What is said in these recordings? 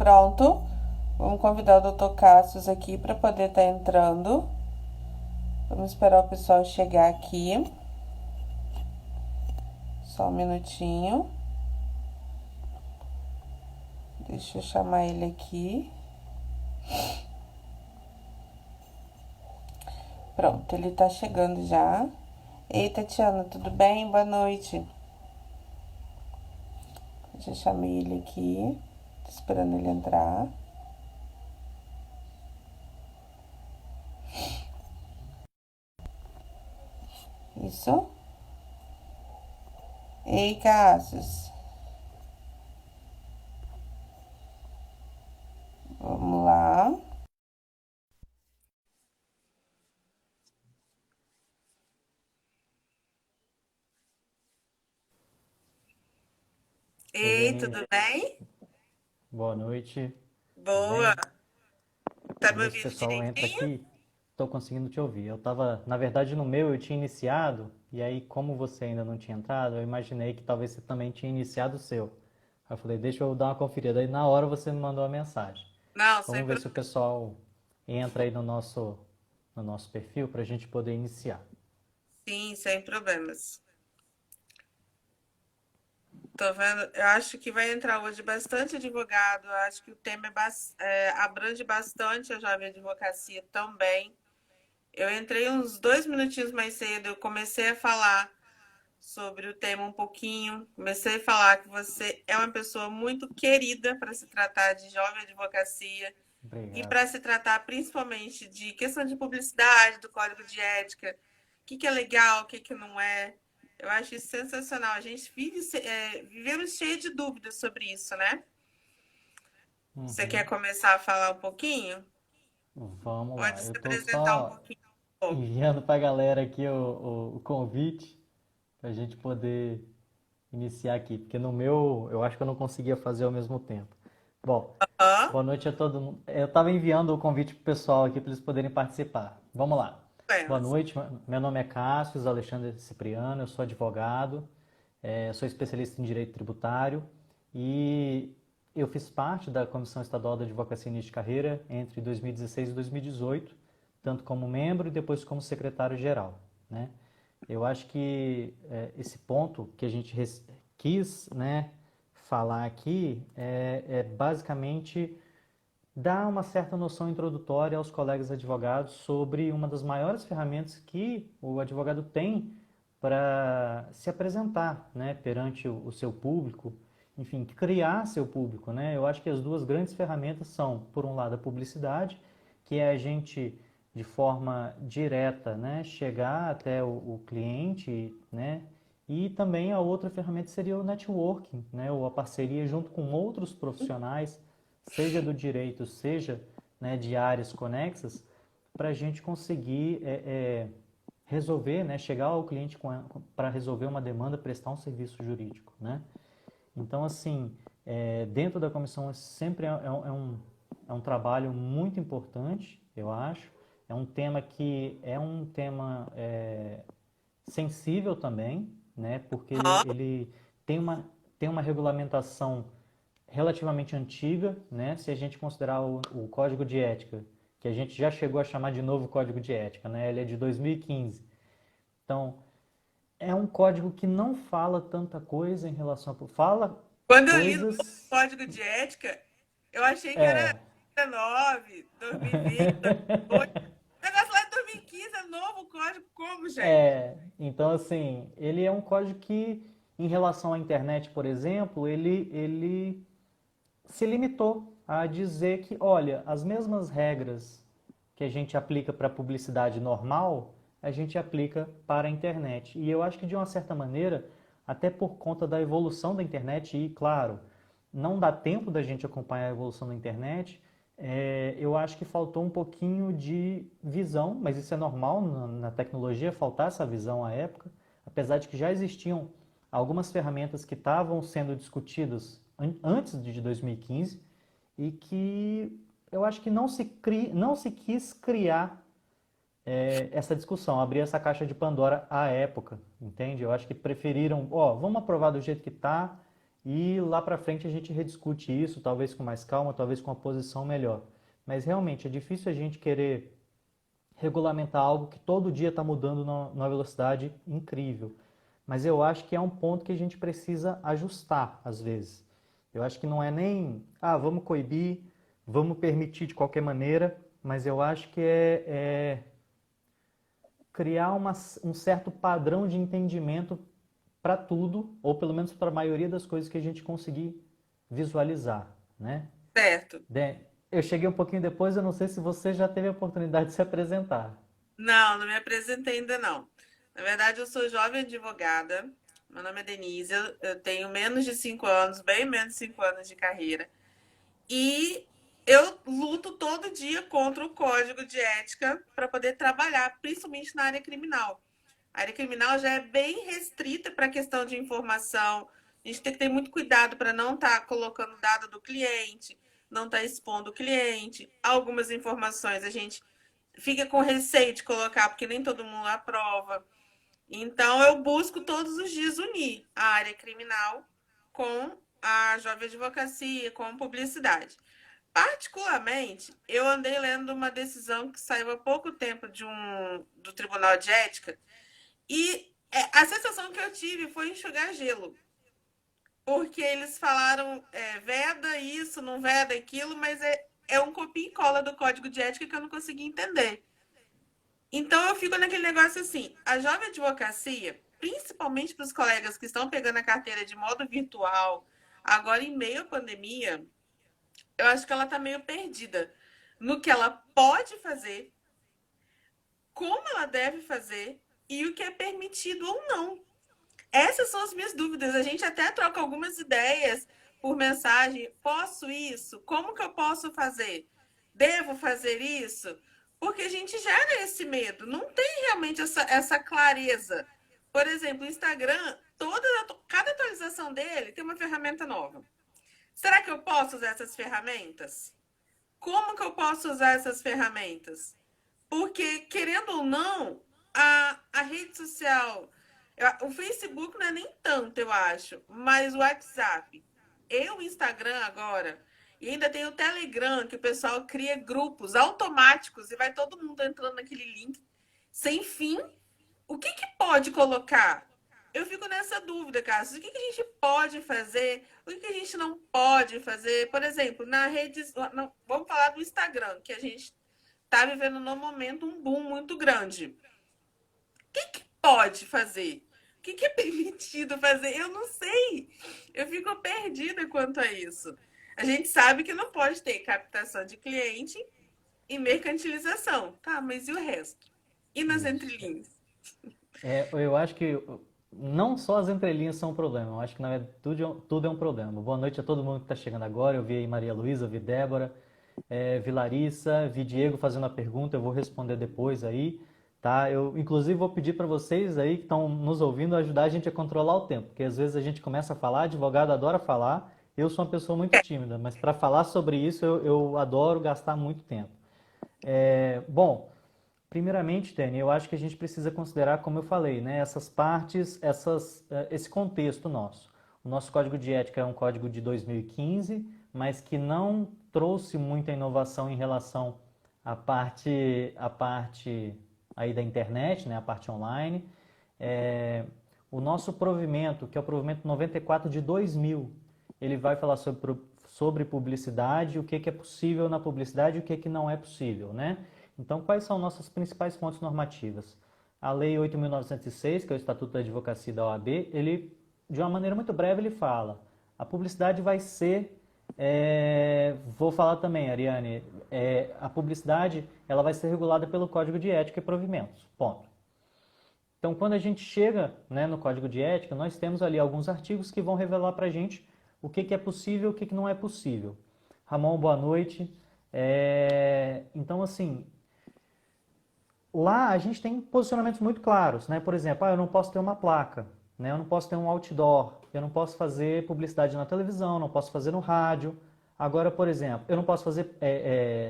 Pronto. Vamos convidar o Dr. Cassius aqui para poder estar entrando. Vamos esperar o pessoal chegar aqui. Só um minutinho. Deixa eu chamar ele aqui. Pronto, ele tá chegando já. Ei, Tatiana, tudo bem? Boa noite. Já chamei ele aqui. Tô esperando ele entrar. Isso. Ei, Cassius. Vamos lá. Oi, Ei, Jenny. tudo bem? Boa noite. Tudo Boa. bem? Tá Vamos me ver se o ouvindo pessoal entra direitinho? aqui. Estou conseguindo te ouvir. Eu estava, na verdade, no meu eu tinha iniciado, e aí, como você ainda não tinha entrado, eu imaginei que talvez você também tinha iniciado o seu. Aí eu falei, deixa eu dar uma conferida. Aí na hora você me mandou a mensagem. Não, sem Vamos ver se o problema. pessoal entra aí no nosso perfil para a gente poder iniciar. Sim, sem problemas. Tô vendo, eu acho que vai entrar hoje bastante advogado. Eu acho que o tema abrange bastante a jovem advocacia também. Eu entrei uns 2 minutinhos mais cedo, eu comecei a falar sobre o tema um pouquinho. Comecei a falar que você é uma pessoa muito querida para se tratar de jovem advocacia e Obrigado. para se tratar principalmente de questão de publicidade, do código de ética, o que é legal, o que não é. Eu acho isso sensacional. A gente vivemos cheio de dúvidas sobre isso, né? Você quer Uhum. começar a falar um pouquinho? Vamos Pode lá. se Eu estou apresentar um só pouquinho. Pô. enviando para a galera aqui o convite para a gente poder iniciar aqui, porque no meu eu acho que eu não conseguia fazer ao mesmo tempo. Bom, Hã? boa noite a todo mundo. Eu estava enviando o convite pro pessoal aqui para eles poderem participar. Vamos lá. Boa Problemas. noite, meu nome é Cássio Alexandre Cipriano, eu sou advogado, sou especialista em direito tributário e eu fiz parte da Comissão Estadual da Advocacia Início de Carreira entre 2016 e 2018, tanto como membro e depois como secretário-geral, né? Eu acho que esse ponto que a gente quis, né, falar aqui é basicamente dar uma certa noção introdutória aos colegas advogados sobre uma das maiores ferramentas que o advogado tem para se apresentar, né, perante o seu público, enfim, criar seu público, né? Eu acho que as duas grandes ferramentas são, por um lado, a publicidade, que é a gente de forma direta, né, chegar até o cliente, né? E também a outra ferramenta seria o networking, né, ou a parceria junto com outros profissionais, seja do direito, seja, né, de áreas conexas, para a gente conseguir resolver, né, chegar ao cliente para resolver uma demanda, prestar um serviço jurídico, né? Então, assim, dentro da comissão sempre é um trabalho muito importante, eu acho. É um tema que é um tema sensível também, né? Porque ele, Hã? ele tem uma, tem uma regulamentação relativamente antiga, né? Se a gente considerar o Código de Ética, que a gente já chegou a chamar de novo Código de Ética, né? Ele é de 2015. Então, é um código que não fala tanta coisa em relação a... Fala Quando eu li no coisas... código de ética, eu achei que era É... 19, 2020, 2008. O negócio lá de 2015 é novo código, como, gente? Então, assim, ele é um código que, em relação à internet, por exemplo, ele se limitou a dizer que, olha, as mesmas regras que a gente aplica para a publicidade normal, a gente aplica para a internet. E eu acho que, de uma certa maneira, até por conta da evolução da internet, e claro, não dá tempo da gente acompanhar a evolução da internet, eu acho que faltou um pouquinho de visão, mas isso é normal na tecnologia, faltar essa visão à época, apesar de que já existiam algumas ferramentas que estavam sendo discutidas antes de 2015 e que eu acho que não se quis criar essa discussão, abrir essa caixa de Pandora à época, entende? Eu acho que preferiram, ó, vamos aprovar do jeito que está e lá para frente a gente rediscute isso, talvez com mais calma, talvez com uma posição melhor. Mas realmente é difícil a gente querer regulamentar algo que todo dia está mudando numa velocidade incrível. Mas eu acho que é um ponto que a gente precisa ajustar às vezes. Eu acho que não é nem, vamos coibir, vamos permitir de qualquer maneira, mas eu acho que é criar um certo padrão de entendimento para tudo, ou pelo menos para a maioria das coisas que a gente conseguir visualizar, né? Certo. Dan, eu cheguei um pouquinho depois, eu não sei se você já teve a oportunidade de se apresentar. Não, não me apresentei ainda não. Na verdade, eu sou jovem advogada. Meu nome é Denise, eu tenho menos de 5 anos, bem menos de 5 anos de carreira. E eu luto todo dia contra o código de ética para poder trabalhar, principalmente na área criminal. A área criminal já é bem restrita para a questão de informação. A gente tem que ter muito cuidado para não estar colocando dado do cliente, não estar expondo o cliente. Algumas informações a gente fica com receio de colocar, porque nem todo mundo aprova. Então, eu busco todos os dias unir a área criminal com a jovem advocacia, com publicidade. Particularmente, eu andei lendo uma decisão que saiu há pouco tempo do Tribunal de Ética e a sensação que eu tive foi enxugar gelo. Porque eles falaram, veda isso, não veda aquilo, mas é um copia e cola do código de ética que eu não consegui entender. Então eu fico naquele negócio assim, a jovem advocacia, principalmente para os colegas que estão pegando a carteira de modo virtual, agora em meio à pandemia, eu acho que ela está meio perdida no que ela pode fazer, como ela deve fazer e o que é permitido ou não. Essas são as minhas dúvidas. A gente até troca algumas ideias por mensagem. Posso isso? Como que eu posso fazer? Devo fazer isso? Porque a gente gera esse medo. Não tem realmente essa clareza. Por exemplo, o Instagram, cada atualização dele tem uma ferramenta nova. Será que eu posso usar essas ferramentas? Como que eu posso usar essas ferramentas? Porque, querendo ou não, a rede social, o Facebook não é nem tanto, eu acho, mas o WhatsApp e o Instagram agora, e ainda tem o Telegram, que o pessoal cria grupos automáticos e vai todo mundo entrando naquele link sem fim. O que, que pode colocar? Eu fico nessa dúvida, Cássio. O que, que a gente pode fazer? O que, que a gente não pode fazer? Por exemplo, na rede. Vamos falar do Instagram, que a gente está vivendo no momento um boom muito grande. O que, que pode fazer? O que, que é permitido fazer? Eu não sei. Eu fico perdida quanto a isso. A gente sabe que não pode ter captação de cliente e mercantilização. Tá, mas e o resto? E nas Isso. entrelinhas? Eu acho que não só as entrelinhas são um problema, eu acho que na verdade tudo é um problema. Boa noite a todo mundo que está chegando agora. Eu vi aí Maria Luísa, vi Débora, vi Larissa, vi Diego fazendo a pergunta, eu vou responder depois aí, tá? Eu inclusive vou pedir para vocês aí que estão nos ouvindo ajudar a gente a controlar o tempo, porque às vezes a gente começa a falar, advogado adora falar, eu sou uma pessoa muito tímida, mas para falar sobre isso eu adoro gastar muito tempo. Bom, primeiramente, Tênia, eu acho que a gente precisa considerar, como eu falei, né, essas partes, esse contexto nosso. O nosso código de ética é um código de 2015, mas que não trouxe muita inovação em relação à parte aí da internet, né, a parte online. O nosso provimento, que é o provimento 94 de 2000, ele vai falar sobre publicidade, o que é possível na publicidade e o que não é possível, né? Então, quais são nossas principais fontes normativas? A Lei 8.906, que é o Estatuto da Advocacia da OAB, ele, de uma maneira muito breve, ele fala: a publicidade vai ser, vou falar também, Ariane, a publicidade ela vai ser regulada pelo Código de Ética e Provimentos, ponto. Então, quando a gente chega, né, no Código de Ética, nós temos ali alguns artigos que vão revelar para a gente o que é possível e o que não é possível. Ramon, boa noite. Então, assim, lá a gente tem posicionamentos muito claros, né? Por exemplo, eu não posso ter uma placa, né? Eu não posso ter um outdoor, eu não posso fazer publicidade na televisão, não posso fazer no rádio. Agora, por exemplo, eu não posso fazer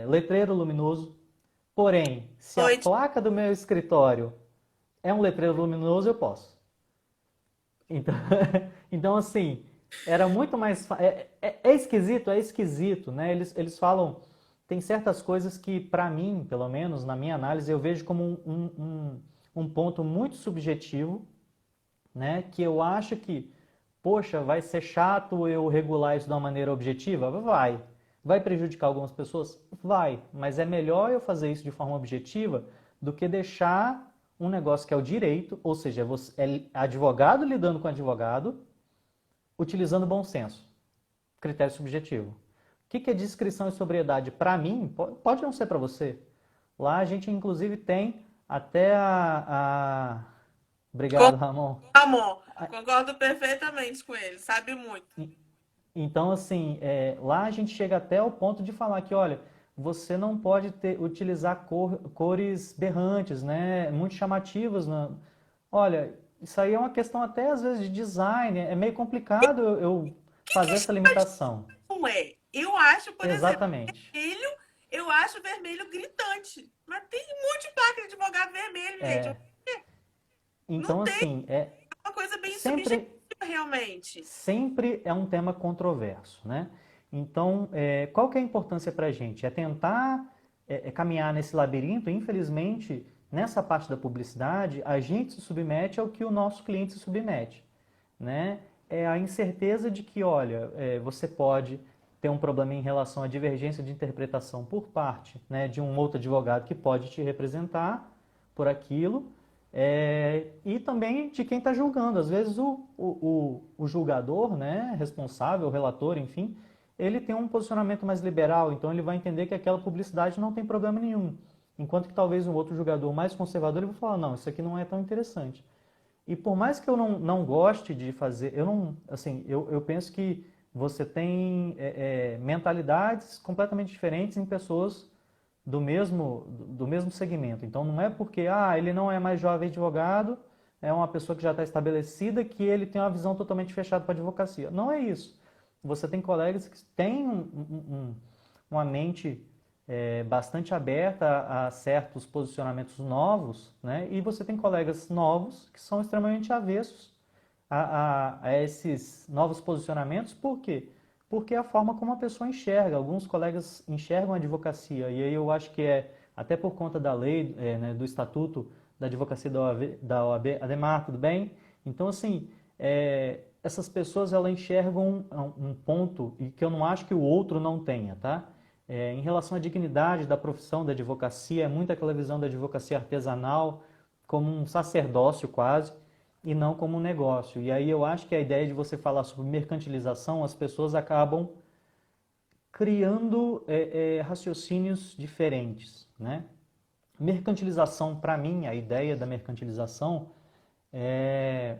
letreiro luminoso. Porém, se a Noite. placa do meu escritório é um letreiro luminoso, eu posso. Então, então assim, Era muito mais. É esquisito, é esquisito, né? Eles falam. Tem certas coisas que, para mim, pelo menos na minha análise, eu vejo como um ponto muito subjetivo, né? Que eu acho que, poxa, vai ser chato eu regular isso de uma maneira objetiva? Vai. Vai prejudicar algumas pessoas? Vai. Mas é melhor eu fazer isso de forma objetiva do que deixar um negócio que é o direito, ou seja, é advogado lidando com advogado, utilizando bom senso, critério subjetivo. O que é discrição e sobriedade? Para mim, pode não ser para você. Lá a gente, inclusive, tem até Obrigado, Ramon. Amor, concordo perfeitamente com ele, sabe muito. Então, assim, lá a gente chega até o ponto de falar que, olha, você não pode utilizar cores berrantes, né? Muito chamativas. Olha, isso aí é uma questão até, às vezes, de design. É meio complicado eu fazer essa limitação. Não é. Eu acho, por exemplo, Exatamente. vermelho, eu acho vermelho gritante. Mas tem um monte de placa de advogado vermelho, gente. Não Então, tem assim, uma coisa bem subjetiva, sempre realmente. sempre é um tema controverso, né? Então, qual que é a importância para a gente? É tentar caminhar nesse labirinto. Infelizmente, nessa parte da publicidade, a gente se submete ao que o nosso cliente se submete, né? É a incerteza de que, olha, você pode ter um problema em relação à divergência de interpretação por parte, né, de um outro advogado que pode te representar por aquilo, e também de quem está julgando. Às vezes o julgador, né, responsável, o relator, enfim, ele tem um posicionamento mais liberal, então ele vai entender que aquela publicidade não tem problema nenhum. Enquanto que talvez um outro julgador mais conservador ele vai falar, não, isso aqui não é tão interessante. E por mais que eu não goste de fazer, eu não, assim, eu penso que você tem mentalidades completamente diferentes em pessoas do mesmo segmento. Então não é porque ele não é mais jovem advogado, é uma pessoa que já está estabelecida, que ele tem uma visão totalmente fechada para a advocacia. Não é isso. Você tem colegas que têm uma mente bastante aberta a certos posicionamentos novos, né? E você tem colegas novos que são extremamente avessos a esses novos posicionamentos. Por quê? Porque é a forma como a pessoa enxerga. Alguns colegas enxergam a advocacia, e aí eu acho que até por conta da lei, né, do Estatuto da Advocacia da OAB. Ademar, tudo bem? Então, assim, essas pessoas elas enxergam um ponto e que eu não acho que o outro não tenha, tá? Em relação à dignidade da profissão da advocacia, é muito aquela visão da advocacia artesanal como um sacerdócio quase, e não como um negócio. E aí eu acho que a ideia de você falar sobre mercantilização, as pessoas acabam criando raciocínios diferentes, né? Mercantilização, para mim, a ideia da mercantilização é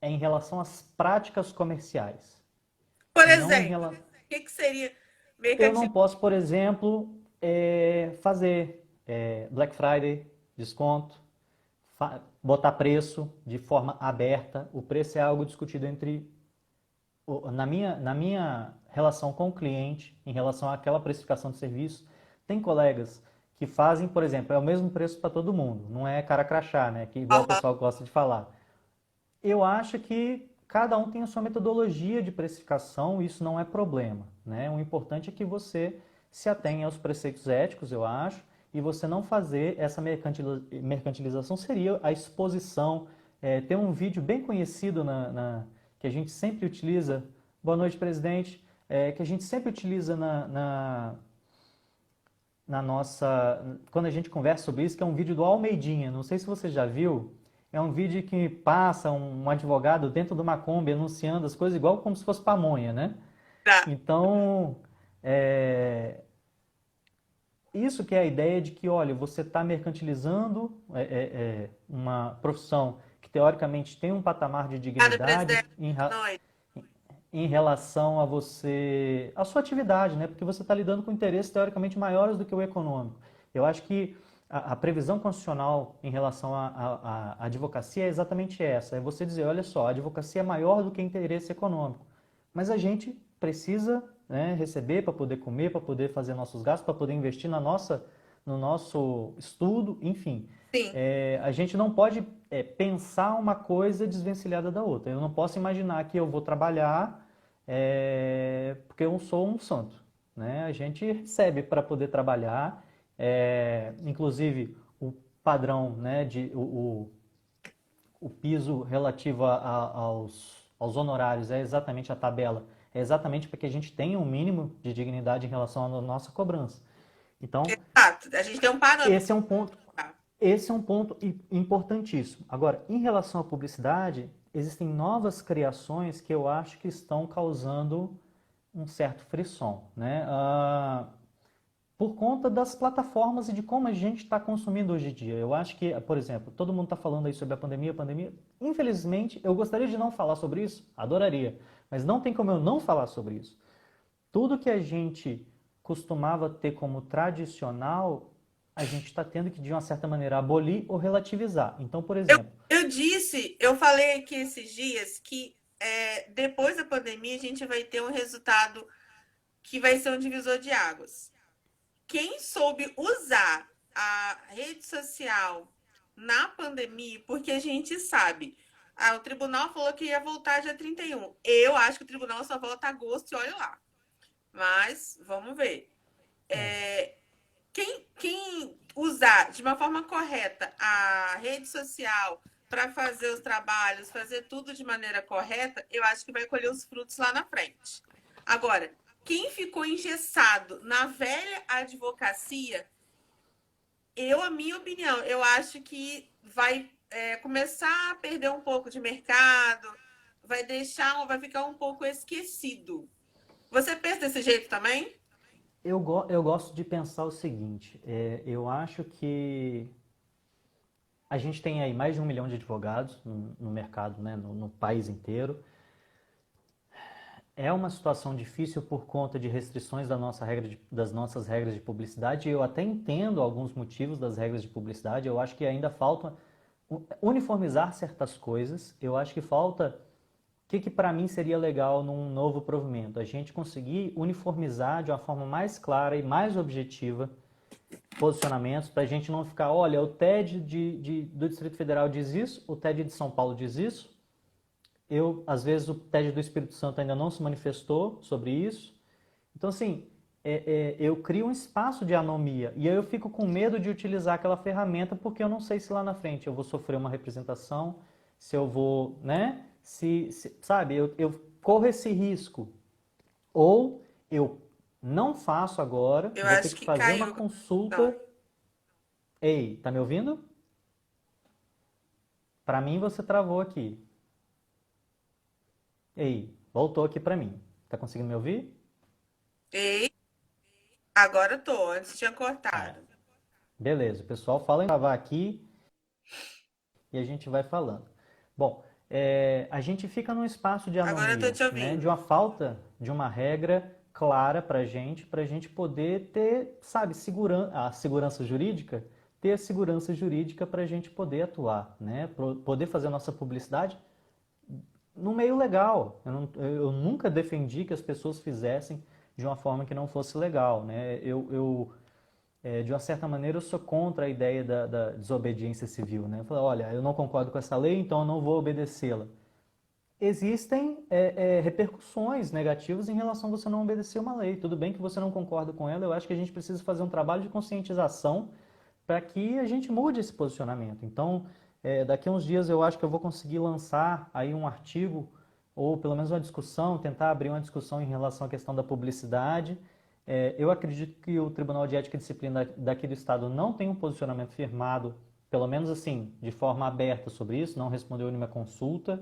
em relação às práticas comerciais. Por E não em exemplo, relação. o que seria Eu não mercantil? posso, por exemplo, fazer Black Friday, desconto, botar preço de forma aberta. O preço é algo discutido na minha relação com o cliente, em relação àquela precificação de serviço. Tem colegas que fazem, por exemplo, é o mesmo preço para todo mundo, não é cara crachá, né? Que igual o Aham. pessoal gosta de falar. Eu acho que cada um tem a sua metodologia de precificação, e isso não é problema, né? O importante é que você se atenha aos preceitos éticos, eu acho, e você não fazer essa mercantilização seria a exposição. Tem um vídeo bem conhecido que a gente sempre utiliza, boa noite, presidente, que a gente sempre utiliza na nossa, quando a gente conversa sobre isso, que é um vídeo do Almeidinha, não sei se você já viu. É um vídeo que passa um advogado dentro de uma Kombi anunciando as coisas igual como se fosse pamonha, né? Tá. Então, isso que é a ideia de que, olha, você está mercantilizando uma profissão que teoricamente tem um patamar de Obrigada, dignidade presidente. Boa noite. em relação a sua atividade, né? Porque você está lidando com interesses teoricamente maiores do que o econômico. Eu acho que a previsão constitucional em relação à advocacia é exatamente essa: é você dizer, olha só, a advocacia é maior do que interesse econômico, mas a gente precisa, né, receber para poder comer, para poder fazer nossos gastos, para poder investir no nosso estudo, enfim. Sim. A gente não pode pensar uma coisa desvencilhada da outra. Eu não posso imaginar que eu vou trabalhar porque eu sou um santo, né? A gente recebe para poder trabalhar, inclusive o padrão, né, o piso relativo aos honorários é exatamente a tabela, é exatamente para que a gente tenha um mínimo de dignidade em relação à nossa cobrança. Então, Exato. A gente tem um parâmetro. esse é um ponto, esse é um ponto importantíssimo. Agora, em relação à publicidade, existem novas criações que eu acho que estão causando um certo frisson, né? Por conta das plataformas e de como a gente está consumindo hoje em dia. Eu acho que, por exemplo, todo mundo está falando aí sobre a pandemia. Infelizmente, eu gostaria de não falar sobre isso, adoraria, mas não tem como eu não falar sobre isso. Tudo que a gente costumava ter como tradicional, a gente está tendo que, de uma certa maneira, abolir ou relativizar. Então, por exemplo, Eu falei aqui esses dias que depois da pandemia a gente vai ter um resultado que vai ser um divisor de águas. Quem soube usar a rede social na pandemia, porque a gente sabe, o tribunal falou que ia voltar dia 31. Eu acho que o tribunal só volta agosto e olha lá. Mas vamos ver. Quem usar de uma forma correta a rede social para fazer os trabalhos, fazer tudo de maneira correta, eu acho que vai colher os frutos lá na frente. Agora, quem ficou engessado na velha advocacia, a minha opinião, eu acho que vai começar a perder um pouco de mercado, vai ficar um pouco esquecido. Você pensa desse jeito também? eu gosto de pensar o seguinte, eu acho que a gente tem aí mais de 1 milhão de advogados no mercado, né, no país inteiro. É uma situação difícil por conta de restrições das nossas regras de publicidade. Eu até entendo alguns motivos das regras de publicidade. Eu acho que ainda falta uniformizar certas coisas. Eu acho que falta... O que para mim seria legal num novo provimento? A gente conseguir uniformizar de uma forma mais clara e mais objetiva posicionamentos para a gente não ficar, olha, o TED do Distrito Federal diz isso, o TED de São Paulo diz isso, às vezes, o TED do Espírito Santo ainda não se manifestou sobre isso. Então, assim, eu crio um espaço de anomia e aí eu fico com medo de utilizar aquela ferramenta porque eu não sei se lá na frente eu vou sofrer uma representação, se eu vou, né? Sabe, eu corro esse risco. Ou eu não faço agora, Eu vou ter acho que que fazer uma caiu. Não. consulta. Ei, tá me ouvindo? Para mim você travou aqui. Ei, voltou aqui para mim. Tá conseguindo me ouvir? Ei, agora eu tô. Antes tinha Ah, cortado. beleza. O pessoal fala em gravar aqui e a gente vai falando. Bom, a gente fica num espaço de Agora eu tô anomia, te né? De ouvindo. uma falta de uma regra clara para a gente poder ter, sabe, a segurança jurídica, ter a segurança jurídica para a gente poder atuar, né? Poder fazer a nossa publicidade no meio legal. Eu nunca defendi que as pessoas fizessem de uma forma que não fosse legal, né? De uma certa maneira, eu sou contra a ideia da desobediência civil, né? Falar, olha, eu não concordo com essa lei, então eu não vou obedecê-la. Existem repercussões negativas em relação a você não obedecer uma lei. Tudo bem que você não concorda com ela, eu acho que a gente precisa fazer um trabalho de conscientização para que a gente mude esse posicionamento. Então, daqui a uns dias eu acho que eu vou conseguir lançar aí um artigo, ou pelo menos uma discussão, tentar abrir uma discussão em relação à questão da publicidade. Eu acredito que o Tribunal de Ética e Disciplina daqui do Estado não tem um posicionamento firmado, pelo menos assim, de forma aberta sobre isso, não respondeu nenhuma consulta.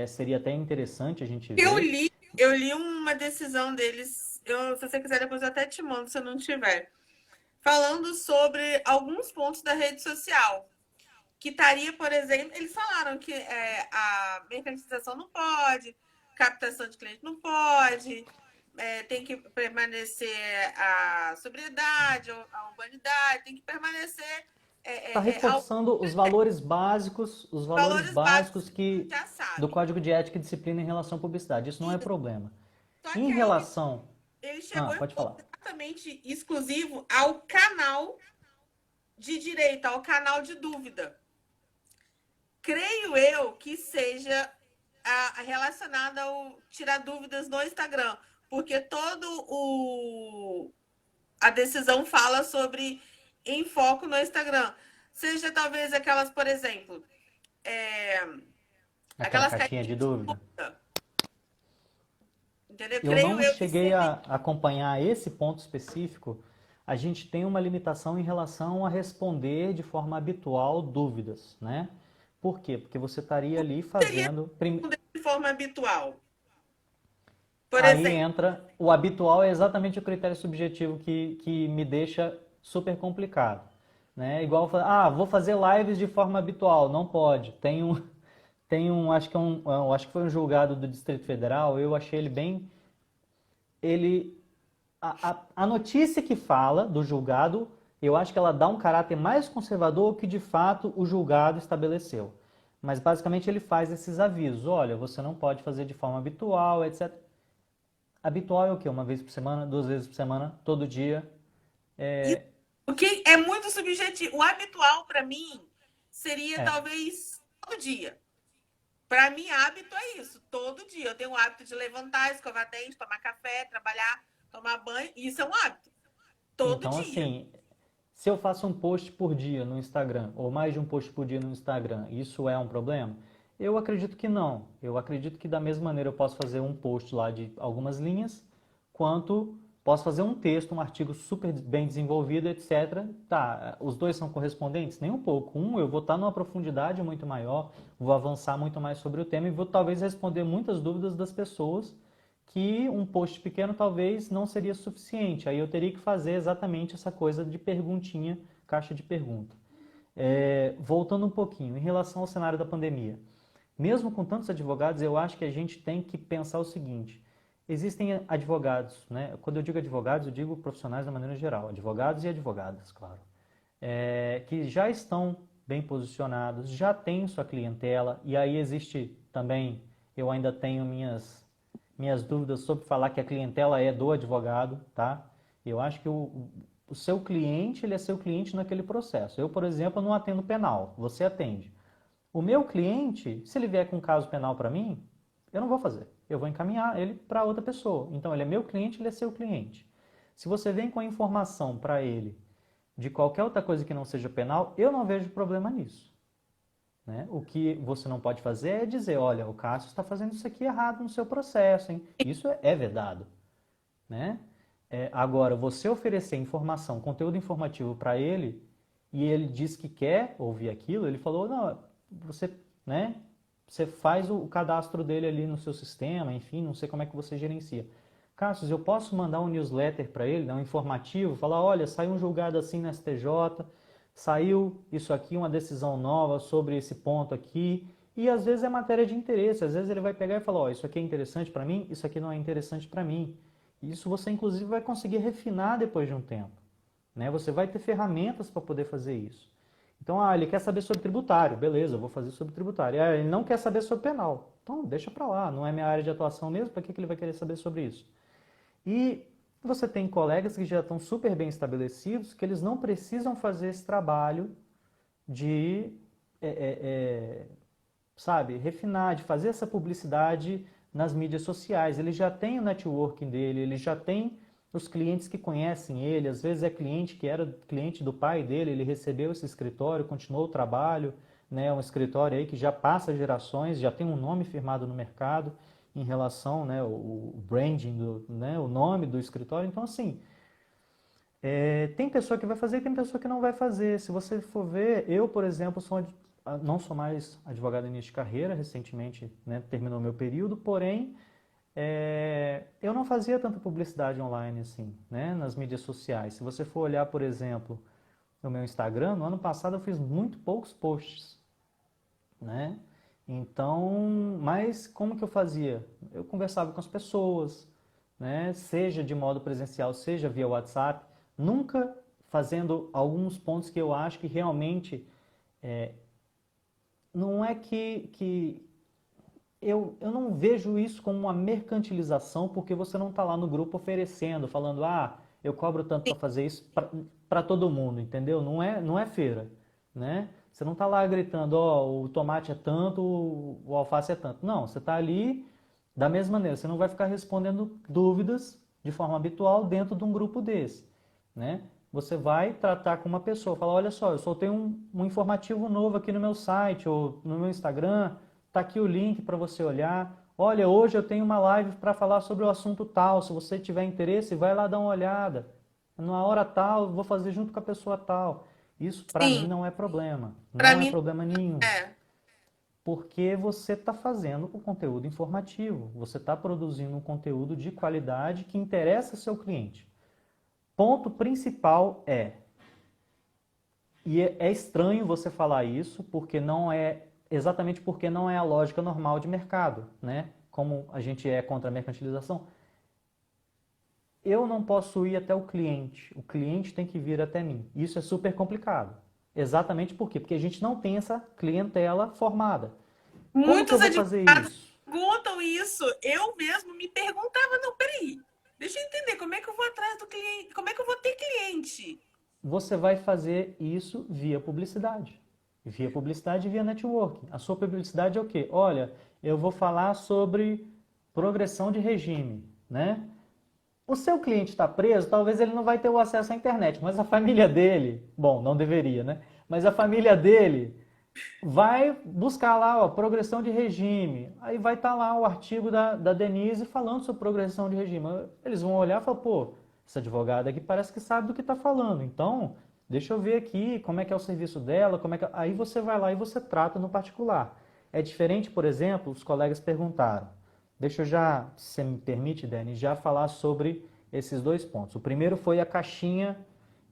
Seria até interessante a gente Eu ver. li, eu li uma decisão deles. Se você quiser, depois eu até te mando, se eu não tiver. Falando sobre alguns pontos da rede social. Que estaria, por exemplo, eles falaram que a mercantilização não pode, captação de cliente não pode, tem que permanecer a sobriedade, a urbanidade, tem que permanecer Está reforçando os valores valores básicos básicos que a gente já do sabe. Código de Ética e Disciplina em relação à publicidade. Isso não é E, problema. só Em que aí relação... ele chegou e pode falou falar. exatamente exclusivo ao canal de direito, ao canal de dúvida. creio eu que seja relacionada ao tirar dúvidas no Instagram, porque a decisão fala sobre enfoque no Instagram. Seja talvez aquelas, por exemplo, é, Aquela aquelas caixinha de caixinhas de dúvida. dúvida, entendeu? Eu Creio não eu que cheguei seja. a acompanhar esse ponto específico. A gente tem uma limitação em relação a responder de forma habitual dúvidas, né? Por quê? Porque você estaria ali Seria fazendo. de forma habitual. Por Aí exemplo, entra. O habitual é exatamente o critério subjetivo que me deixa super complicado. Né? Igual, vou fazer lives de forma habitual. Não pode. Acho que acho que foi um julgado do Distrito Federal. Eu achei ele bem. Ele a notícia que fala do julgado, eu acho que ela dá um caráter mais conservador que de fato o julgado estabeleceu. Mas basicamente ele faz esses avisos: olha, você não pode fazer de forma habitual, etc. Habitual é o quê? Uma vez por semana, duas vezes por semana, todo dia? isso, o que é muito subjetivo. O habitual para mim seria É. talvez todo dia. Para mim, hábito é isso, todo dia. Eu tenho o hábito de levantar, escovar dente, tomar café, trabalhar, tomar banho. Isso é um hábito, todo Então, dia. assim, se eu faço um post por dia no Instagram, ou mais de um post por dia no Instagram, isso é um problema? Eu acredito que não. Eu acredito que da mesma maneira eu posso fazer um post lá de algumas linhas, quanto posso fazer um texto, um artigo super bem desenvolvido, etc. Tá, os dois são correspondentes? Nem um pouco. Um, eu vou estar numa profundidade muito maior, vou avançar muito mais sobre o tema e vou talvez responder muitas dúvidas das pessoas que um post pequeno talvez não seria suficiente. Aí eu teria que fazer exatamente essa coisa de perguntinha, caixa de pergunta. Voltando um pouquinho, em relação ao cenário da pandemia. Mesmo com tantos advogados, eu acho que a gente tem que pensar o seguinte: existem advogados, né? Quando eu digo advogados, eu digo profissionais da maneira geral, advogados e advogadas, claro, que já estão bem posicionados, já têm sua clientela, e aí existe também, eu ainda tenho minhas dúvidas sobre falar que a clientela é do advogado, tá? Eu acho que o seu cliente, ele é seu cliente naquele processo. Eu, por exemplo, não atendo penal, você atende. O meu cliente, se ele vier com um caso penal para mim, eu não vou fazer. Eu vou encaminhar ele para outra pessoa. Então, ele é meu cliente, ele é seu cliente. Se você vem com a informação para ele de qualquer outra coisa que não seja penal, eu não vejo problema nisso. Né? O que você não pode fazer é dizer: olha, o Cássio está fazendo isso aqui errado no seu processo, hein? Isso é vedado. Né? Agora, você oferecer informação, conteúdo informativo para ele, e ele diz que quer ouvir aquilo, ele falou: não, você, né, você faz o cadastro dele ali no seu sistema, enfim, não sei como é que você gerencia. Cássio, eu posso mandar um newsletter para ele, né, um informativo, falar: olha, saiu um julgado assim na STJ, saiu isso aqui, uma decisão nova sobre esse ponto aqui, e às vezes é matéria de interesse, às vezes ele vai pegar e falar: ó, isso aqui é interessante para mim, isso aqui não é interessante para mim. Isso você inclusive vai conseguir refinar depois de um tempo. Né? Você vai ter ferramentas para poder fazer isso. Então, ele quer saber sobre tributário, beleza, eu vou fazer sobre tributário. Ele não quer saber sobre penal. Então, deixa para lá, não é minha área de atuação mesmo, para que ele vai querer saber sobre isso? E você tem colegas que já estão super bem estabelecidos, que eles não precisam fazer esse trabalho de, é, é, é, sabe, refinar, de fazer essa publicidade nas mídias sociais. Ele já tem o networking dele, ele já tem os clientes que conhecem ele, às vezes é cliente que era cliente do pai dele, ele recebeu esse escritório, continuou o trabalho, né, um escritório aí que já passa gerações, já tem um nome firmado no mercado em relação, né, o branding, né, o nome do escritório. Então, assim, tem pessoa que vai fazer e tem pessoa que não vai fazer. Se você for ver, eu, por exemplo, não sou mais advogado início de carreira, recentemente, né, terminou meu período, porém, eu não fazia tanta publicidade online assim, né, nas mídias sociais. Se você for olhar, por exemplo, no meu Instagram, no ano passado eu fiz muito poucos posts, né? Então, mas como que eu fazia? Eu conversava com as pessoas, né? Seja de modo presencial, seja via WhatsApp, nunca fazendo alguns pontos que eu acho que realmente não é que eu não vejo isso como uma mercantilização, porque você não está lá no grupo oferecendo, falando: eu cobro tanto para fazer isso para todo mundo, entendeu? Não é feira, né? Você não está lá gritando, ó, o tomate é tanto, o alface é tanto. Não, você está ali da mesma maneira. Você não vai ficar respondendo dúvidas de forma habitual dentro de um grupo desse, né? Você vai tratar com uma pessoa, falar, olha só, eu soltei um informativo novo aqui no meu site ou no meu Instagram, tá aqui o link para você olhar. Olha, hoje eu tenho uma live para falar sobre o assunto tal, se você tiver interesse, vai lá dar uma olhada. Na hora tal, eu vou fazer junto com a pessoa tal. Isso para mim Sim, não é problema, para não é mim problema nenhum, é. porque você está fazendo o conteúdo informativo, você está produzindo um conteúdo de qualidade que interessa ao seu cliente. Ponto principal e é estranho você falar isso, porque não é, exatamente porque não é a lógica normal de mercado, né? Como a gente é contra a mercantilização, eu não posso ir até o cliente tem que vir até mim. Isso é super complicado. Exatamente por quê? Porque a gente não tem essa clientela formada. Como que eu Muitos vou fazer advogados isso? perguntam isso. Eu mesmo me perguntava, não, peraí, deixa eu entender, como é que eu vou atrás do cliente? Como é que eu vou ter cliente? Você vai fazer isso via publicidade. Via publicidade e via networking. A sua publicidade é o quê? Olha, eu vou falar sobre progressão de regime, né? O seu cliente está preso, talvez ele não vai ter o acesso à internet, mas a família dele, bom, não deveria, né? Mas a família dele vai buscar lá, ó, progressão de regime. Aí vai estar lá o artigo da Denise falando sobre progressão de regime. Eles vão olhar e falar, pô, essa advogada aqui parece que sabe do que está falando. Então, deixa eu ver aqui como é que é o serviço dela, como é que... Aí você vai lá e você trata no particular. É diferente, por exemplo, os colegas perguntaram. Deixa eu já, se você me permite, Dani, já falar sobre esses dois pontos. O primeiro foi a caixinha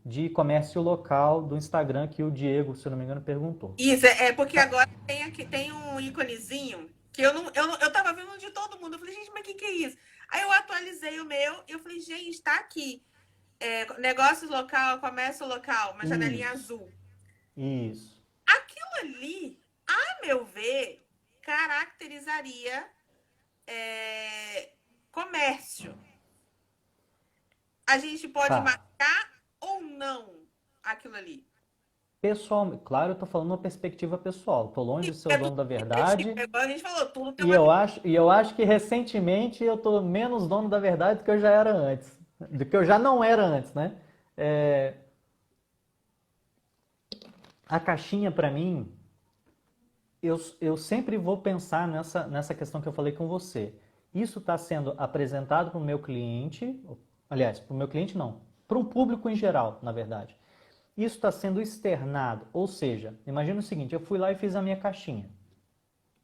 de comércio local do Instagram que o Diego, se eu não me engano, perguntou. Isso, é porque agora tem aqui, tem um íconezinho que eu tava vendo de todo mundo. Eu falei, gente, mas o que é isso? Aí eu atualizei o meu e eu falei, gente, tá aqui. Negócios local, comércio local, uma janelinha Isso, azul. isso. Aquilo ali, a meu ver, caracterizaria comércio. A gente pode Tá. marcar ou não aquilo ali. Pessoal, claro, eu estou falando uma perspectiva pessoal. Estou longe de ser o É tudo dono da subjetivo. verdade. Igual a gente falou, tudo tem E uma. eu acho que recentemente eu estou menos dono da verdade do que eu já era antes. Do que eu já não era antes, né? É, a caixinha, para mim, eu sempre vou pensar nessa questão que eu falei com você. Isso está sendo apresentado para o meu cliente, aliás, para o meu cliente não, para um público em geral, na verdade. Isso está sendo externado, ou seja, imagina o seguinte, eu fui lá e fiz a minha caixinha,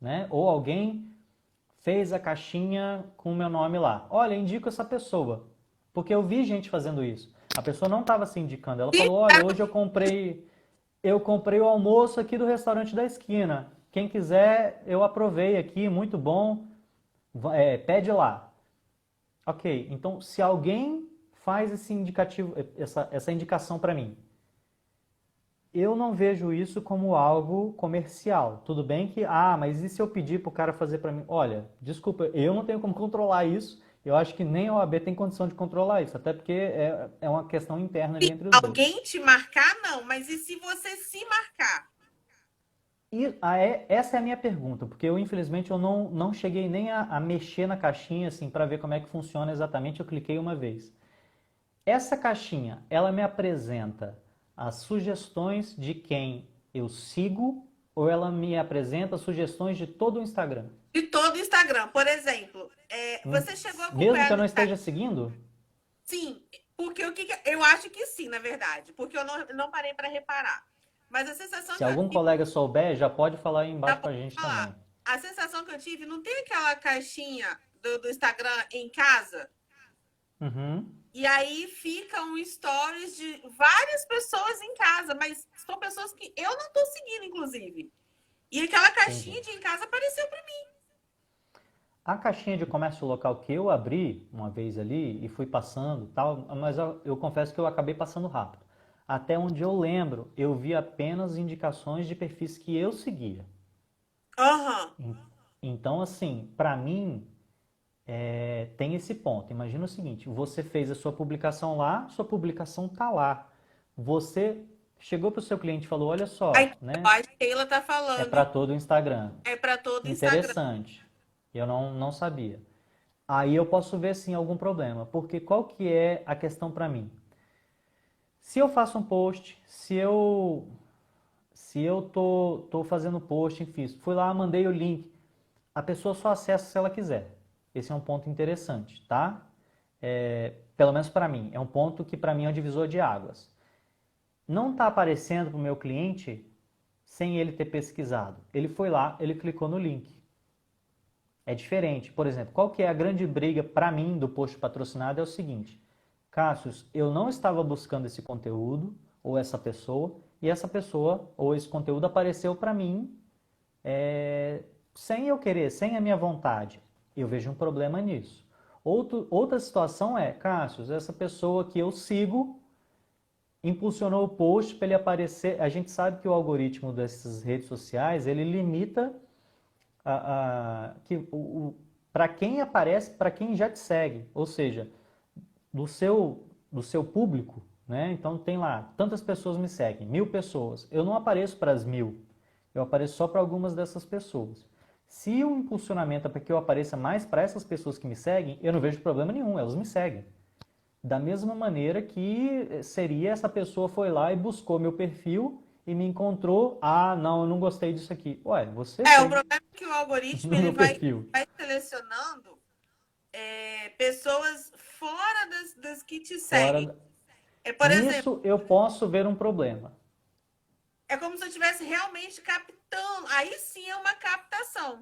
né? Ou alguém fez a caixinha com o meu nome lá. Olha, indico essa pessoa, porque eu vi gente fazendo isso. A pessoa não estava se indicando, ela falou, olha, hoje eu comprei o almoço aqui do restaurante da esquina. Quem quiser, eu aprovei aqui, muito bom. Pede lá. Ok, então se alguém faz esse indicativo, essa indicação para mim, eu não vejo isso como algo comercial. Tudo bem que, mas e se eu pedir para o cara fazer para mim? Olha, desculpa, eu não tenho como controlar isso. Eu acho que nem a OAB tem condição de controlar isso, até porque é uma questão interna ali entre os dois. Alguém te marcar, não, mas e se você se marcar? E essa é a minha pergunta, porque eu infelizmente eu não cheguei nem a mexer na caixinha assim para ver como é que funciona exatamente. Eu cliquei uma vez. Essa caixinha, ela me apresenta as sugestões de quem eu sigo ou ela me apresenta sugestões de todo o Instagram? De todo o Instagram. Por exemplo, Hum, você chegou a Mesmo que acompanhar eu no não Instagram? esteja seguindo? Sim, porque eu acho que sim, na verdade, porque eu não parei para reparar. Mas a sensação Se que eu algum tive, colega souber, já pode falar aí já embaixo com posso a gente também. falar. A sensação que eu tive, não tem aquela caixinha do Instagram em casa? Uhum, E aí ficam stories de várias pessoas em casa, mas são pessoas que eu não estou seguindo, inclusive. E aquela entendi. caixinha de em casa apareceu para mim. A caixinha de comércio local que eu abri uma vez ali e fui passando, tal, mas eu confesso que eu acabei passando rápido. Até onde eu lembro, eu vi apenas indicações de perfis que eu seguia. Aham. Então, assim, para mim, tem esse ponto. Imagina o seguinte: você fez a sua publicação lá, sua publicação tá lá. Você chegou para o seu cliente e falou, olha Aí, só, eu né? acho que Keila tá É para falando, todo o Instagram. é para todo o Instagram. Interessante. Eu não sabia. Aí eu posso ver sim algum problema, porque qual que é a questão para mim? Se eu faço um post, se eu tô fazendo post, enfim, fui lá, mandei o link, a pessoa só acessa se ela quiser. Esse é um ponto interessante, tá? Pelo menos para mim, é um ponto que para mim é um divisor de águas. Não está aparecendo para o meu cliente sem ele ter pesquisado. Ele foi lá, ele clicou no link. É diferente. Por exemplo, qual que é a grande briga para mim do post patrocinado? É o seguinte: Cassius, eu não estava buscando esse conteúdo ou essa pessoa, e essa pessoa ou esse conteúdo apareceu para mim sem eu querer, sem a minha vontade. Eu vejo um problema nisso. Outra situação é, Cassius, essa pessoa que eu sigo impulsionou o post para ele aparecer. A gente sabe que o algoritmo dessas redes sociais ele limita que para quem aparece, para quem já te segue, ou seja, do seu público, né? Então tem lá, tantas pessoas me seguem, 1.000 pessoas. Eu não apareço para as 1.000, eu apareço só para algumas dessas pessoas. Se o impulsionamento é para que eu apareça mais para essas pessoas que me seguem, eu não vejo problema nenhum, elas me seguem. Da mesma maneira que seria essa pessoa foi lá e buscou meu perfil e me encontrou, ah, não, eu não gostei disso aqui. Ué, você O fez problema é que o algoritmo no ele meu vai, perfil. vai selecionando pessoas fora das que te seguem. Fora. Por exemplo, Nisso eu posso ver um problema. é como se eu estivesse realmente captando. Aí sim é uma captação.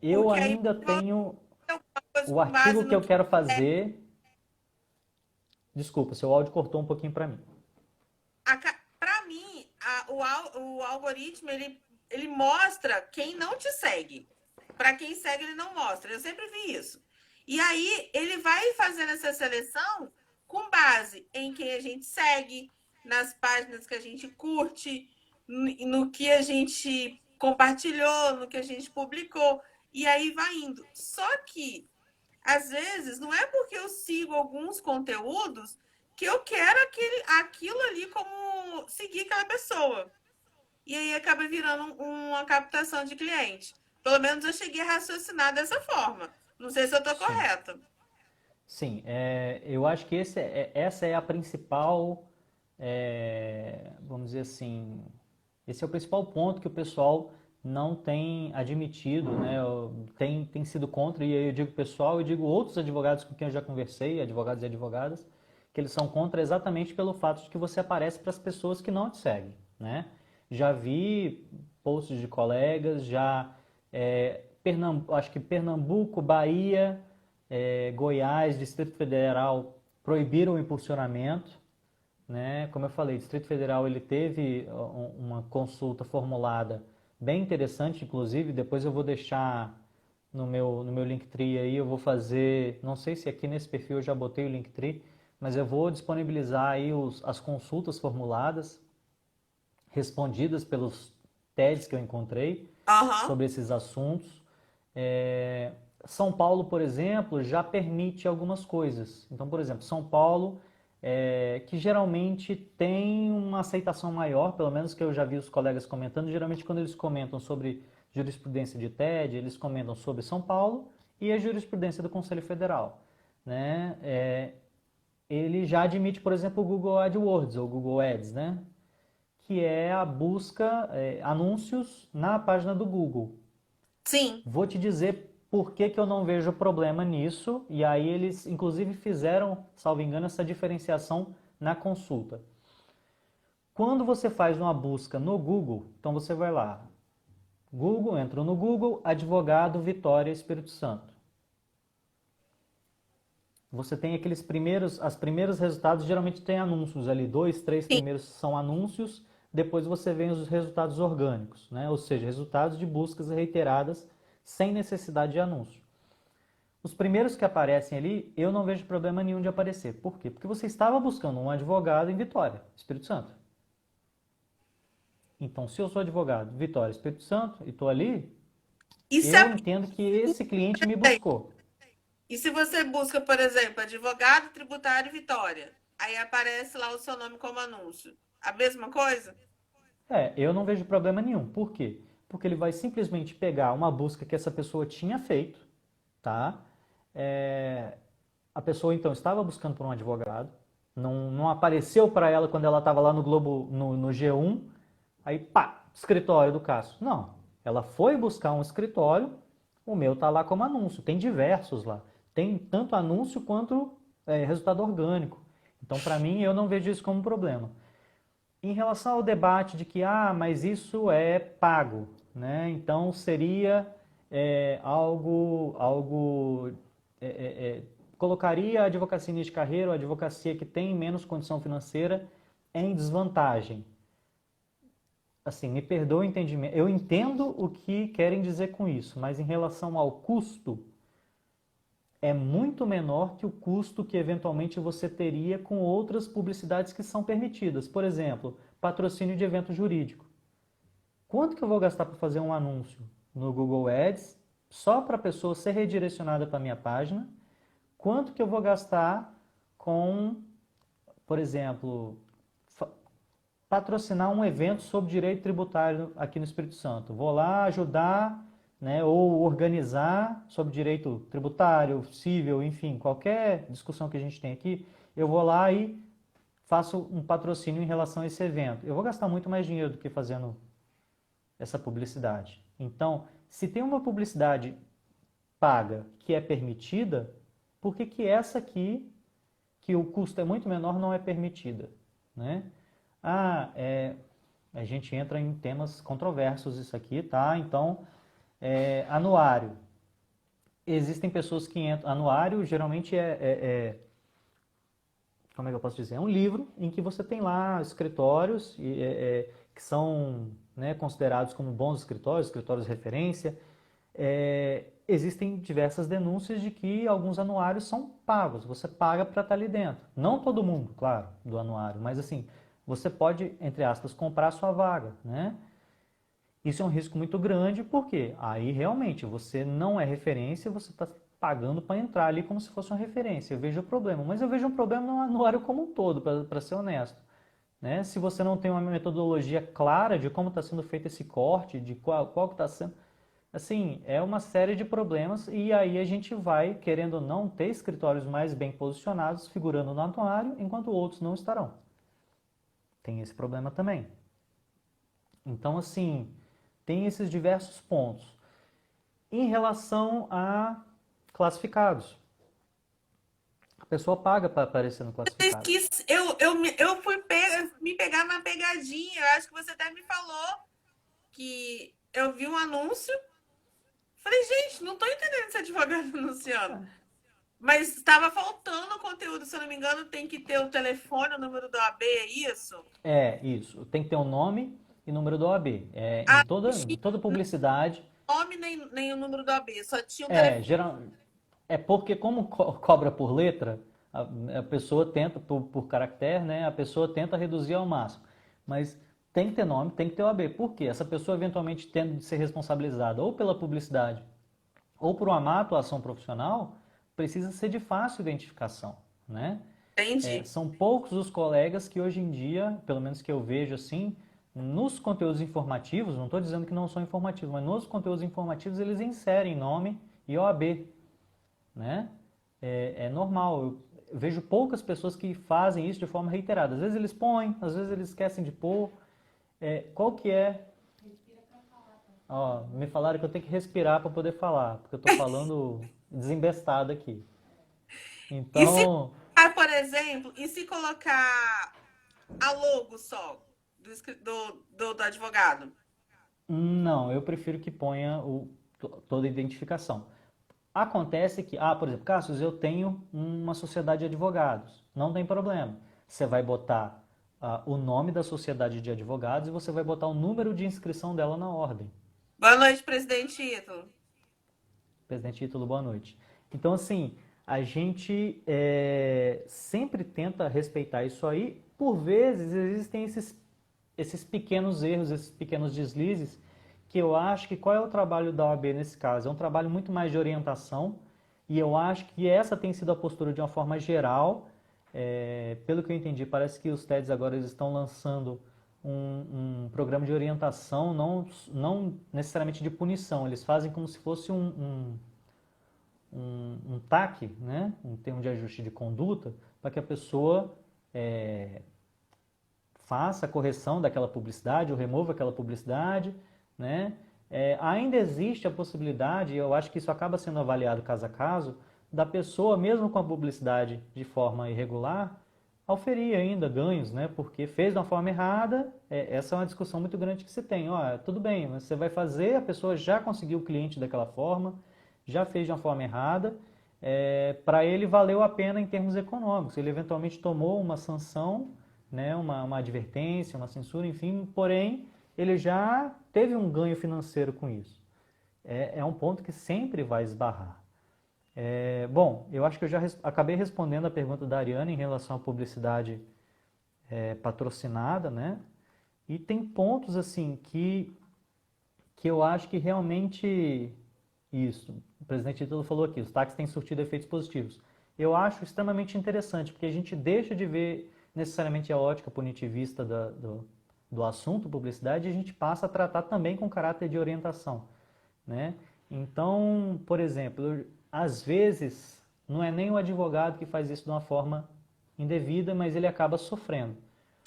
Eu Porque aí ainda tenho alguma coisa o com base artigo que no eu que quero fazer. Desculpa, seu áudio cortou um pouquinho para mim. para mim, o algoritmo ele mostra quem não te segue. Para quem segue, ele não mostra. Eu sempre vi isso. E aí, ele vai fazendo essa seleção com base em quem a gente segue, nas páginas que a gente curte, no que a gente compartilhou, no que a gente publicou. E aí vai indo. Só que às vezes, não é porque eu sigo alguns conteúdos que eu quero aquilo ali como seguir aquela pessoa. E aí acaba virando uma captação de cliente. Pelo menos eu cheguei a raciocinar dessa forma. Não sei se eu estou Sim. correta. Sim, eu acho que essa é a principal, vamos dizer assim, esse é o principal ponto que o pessoal não tem admitido, né? Tem sido contra, e aí eu digo pessoal, eu digo outros advogados com quem eu já conversei, advogados e advogadas, que eles são contra exatamente pelo fato de que você aparece para as pessoas que não te seguem, né? Já vi posts de colegas, acho que Pernambuco, Bahia, Goiás, Distrito Federal proibiram o impulsionamento, né? Como eu falei, o Distrito Federal ele teve uma consulta formulada bem interessante, inclusive, depois eu vou deixar no meu Linktree aí, eu vou fazer, não sei se aqui nesse perfil eu já botei o Linktree, mas eu vou disponibilizar aí as consultas formuladas, respondidas pelos TEDs que eu encontrei Aham. sobre esses assuntos. São Paulo, por exemplo, já permite algumas coisas. Então, por exemplo, São Paulo, que geralmente tem uma aceitação maior, pelo menos que eu já vi os colegas comentando, geralmente quando eles comentam sobre jurisprudência de TED, eles comentam sobre São Paulo e a jurisprudência do Conselho Federal, né? Ele já admite, por exemplo, o Google AdWords ou Google Ads, né? Que é a busca, anúncios na página do Google. Sim. Vou te dizer por que que eu não vejo problema nisso, e aí eles inclusive fizeram, salvo engano, essa diferenciação na consulta. Quando você faz uma busca no Google, então você vai lá, Google, entrou no Google, advogado Vitória Espírito Santo. Você tem as primeiros resultados, geralmente tem anúncios ali, dois, três Sim. primeiros são anúncios, depois você vê os resultados orgânicos, né? Ou seja, resultados de buscas reiteradas sem necessidade de anúncio. Os primeiros que aparecem ali, eu não vejo problema nenhum de aparecer. Por quê? Porque você estava buscando um advogado em Vitória, Espírito Santo. Então, se eu sou advogado, Vitória, Espírito Santo, e estou ali, E se, eu entendo que esse cliente me buscou. e se você busca, por exemplo, advogado tributário Vitória, aí aparece lá o seu nome como anúncio. a mesma coisa? Eu não vejo problema nenhum. Por quê? Porque ele vai simplesmente pegar uma busca que essa pessoa tinha feito, tá? É, a pessoa então estava buscando por um advogado, não apareceu para ela quando ela estava lá no Globo, no G1, aí pá, escritório do Cássio. Não, ela foi buscar um escritório, o meu tá lá como anúncio, tem diversos lá. Tem tanto anúncio quanto resultado orgânico. Então, para mim, eu não vejo isso como um problema. Em relação ao debate de que, mas isso é pago, né? Então seria algo é, é, é, colocaria a advocacia início de carreira, a advocacia que tem menos condição financeira, em desvantagem. Assim, me perdoe o entendimento. Eu entendo o que querem dizer com isso, mas em relação ao custo, é muito menor que o custo que eventualmente você teria com outras publicidades que são permitidas. Por exemplo, patrocínio de evento jurídico. Quanto que eu vou gastar para fazer um anúncio no Google Ads só para a pessoa ser redirecionada para a minha página? Quanto que eu vou gastar com, por exemplo, patrocinar um evento sobre direito tributário aqui no Espírito Santo? Vou lá ajudar, né, ou organizar sobre direito tributário, civil, enfim, qualquer discussão que a gente tem aqui, eu vou lá e faço um patrocínio em relação a esse evento. Eu vou gastar muito mais dinheiro do que fazendo essa publicidade. Então, se tem uma publicidade paga que é permitida, por que que essa aqui, que o custo é muito menor, não é permitida? Né? A gente entra em temas controversos isso aqui, tá? Então, anuário. Existem pessoas que entram... Anuário geralmente como é que eu posso dizer? É um livro em que você tem lá escritórios que são, né, considerados como bons escritórios, escritórios de referência. Existem diversas denúncias de que alguns anuários são pagos. Você paga para estar ali dentro. Não todo mundo, claro, do anuário, mas assim, você pode, entre aspas, comprar a sua vaga, né? Isso é um risco muito grande, porque aí realmente você não é referência, você está pagando para entrar ali como se fosse uma referência. Eu vejo o problema, mas eu vejo um problema no anuário como um todo, para ser honesto. Né? Se você não tem uma metodologia clara de como está sendo feito esse corte, de qual que está sendo... Assim, é uma série de problemas e aí a gente vai, querendo ou não, ter escritórios mais bem posicionados, figurando no anuário, enquanto outros não estarão. Tem esse problema também. Então, assim, tem esses diversos pontos. Em relação a classificados, a pessoa paga para aparecer no classificado. Eu fui me pegar na pegadinha. Eu acho que você até me falou que eu vi um anúncio. Falei, gente, não tô entendendo esse advogado anunciando. Mas estava faltando conteúdo, se eu não me engano, tem que ter o telefone, o número do AB, é isso? Isso. Tem que ter o nome e número do OAB. Em Ah, não toda tinha publicidade, nome nem o número do AB, só tinha o telefone. geral, porque como cobra por letra, a pessoa tenta, por caractere, né, a pessoa tenta reduzir ao máximo. Mas tem que ter nome, tem que ter OAB. Por quê? Essa pessoa eventualmente tendo de ser responsabilizada ou pela publicidade ou por uma má atuação profissional, precisa ser de fácil identificação, né? Entendi. São poucos os colegas que hoje em dia, pelo menos que eu vejo assim, nos conteúdos informativos, não estou dizendo que não são informativos, mas nos conteúdos informativos eles inserem nome e OAB, né? É normal, eu vejo poucas pessoas que fazem isso de forma reiterada. Às vezes eles põem, às vezes eles esquecem de pôr. Qual que é? Ó, me falaram que eu tenho que respirar para poder falar, porque eu estou falando desembestado aqui. E se Então, por exemplo, e se colocar a logo só do advogado? não, eu prefiro que ponha toda a identificação. Acontece que, por exemplo, Cassius, eu tenho uma sociedade de advogados. Não tem problema. Você vai botar o nome da sociedade de advogados e você vai botar o número de inscrição dela na ordem. Boa noite, presidente Ítalo. Presidente Ítalo, boa noite. Então, assim, a gente sempre tenta respeitar isso aí. Por vezes, existem esses pequenos erros, esses pequenos deslizes, que eu acho que qual é o trabalho da OAB nesse caso? É um trabalho muito mais de orientação, e eu acho que essa tem sido a postura de uma forma geral, Pelo que eu entendi, parece que os TEDs agora eles estão lançando um programa de orientação, não necessariamente de punição. Eles fazem como se fosse um TAC, né? Um termo de ajuste de conduta, para que a pessoa faça a correção daquela publicidade ou remova aquela publicidade, né? Ainda existe a possibilidade, e eu acho que isso acaba sendo avaliado caso a caso, da pessoa, mesmo com a publicidade de forma irregular, auferir ainda ganhos, né? Porque fez de uma forma errada, essa é uma discussão muito grande que se tem. Ó, tudo bem, mas você vai fazer, a pessoa já conseguiu o cliente daquela forma, já fez de uma forma errada, para ele valeu a pena em termos econômicos. Ele eventualmente tomou uma sanção, né? Uma advertência, uma censura, enfim, porém ele já teve um ganho financeiro com isso. É um ponto que sempre vai esbarrar. Bom, eu acho que eu já acabei respondendo a pergunta da Ariana em relação à publicidade patrocinada, né? E tem pontos assim que eu acho que realmente isso. O presidente Ítalo falou aqui, os táxis têm surtido efeitos positivos. Eu acho extremamente interessante, porque a gente deixa de ver necessariamente a ótica punitivista do assunto publicidade e a gente passa a tratar também com caráter de orientação, né? Então, por exemplo, às vezes não é nem o advogado que faz isso de uma forma indevida, mas ele acaba sofrendo.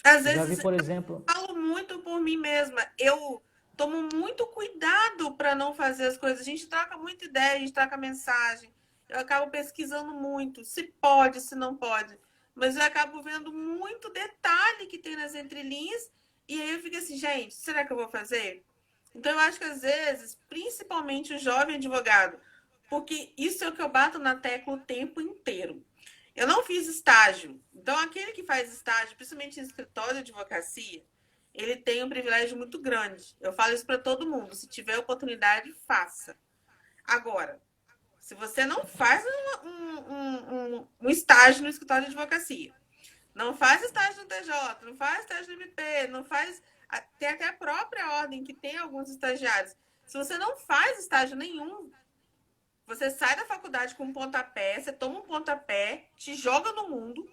Às Eu já vi, vezes por exemplo, falo muito por mim mesma. Eu tomo muito cuidado para não fazer as coisas. A gente troca muita ideia, a gente troca mensagem. Eu acabo pesquisando muito, se pode, se não pode. Mas eu acabo vendo muito detalhe que tem nas entrelinhas. E aí eu fico assim, gente, será que eu vou fazer? Então eu acho que às vezes, principalmente o jovem advogado, porque isso é o que eu bato na tecla o tempo inteiro. Eu não fiz estágio. Então, aquele que faz estágio, principalmente em escritório de advocacia, ele tem um privilégio muito grande. Eu falo isso para todo mundo. Se tiver oportunidade, faça. Agora, se você não faz um estágio no escritório de advocacia, não faz estágio no TJ, não faz estágio no MP, não faz. Tem até a própria ordem que tem alguns estagiários. Se você não faz estágio nenhum, você sai da faculdade com um pontapé, você toma um pontapé, te joga no mundo.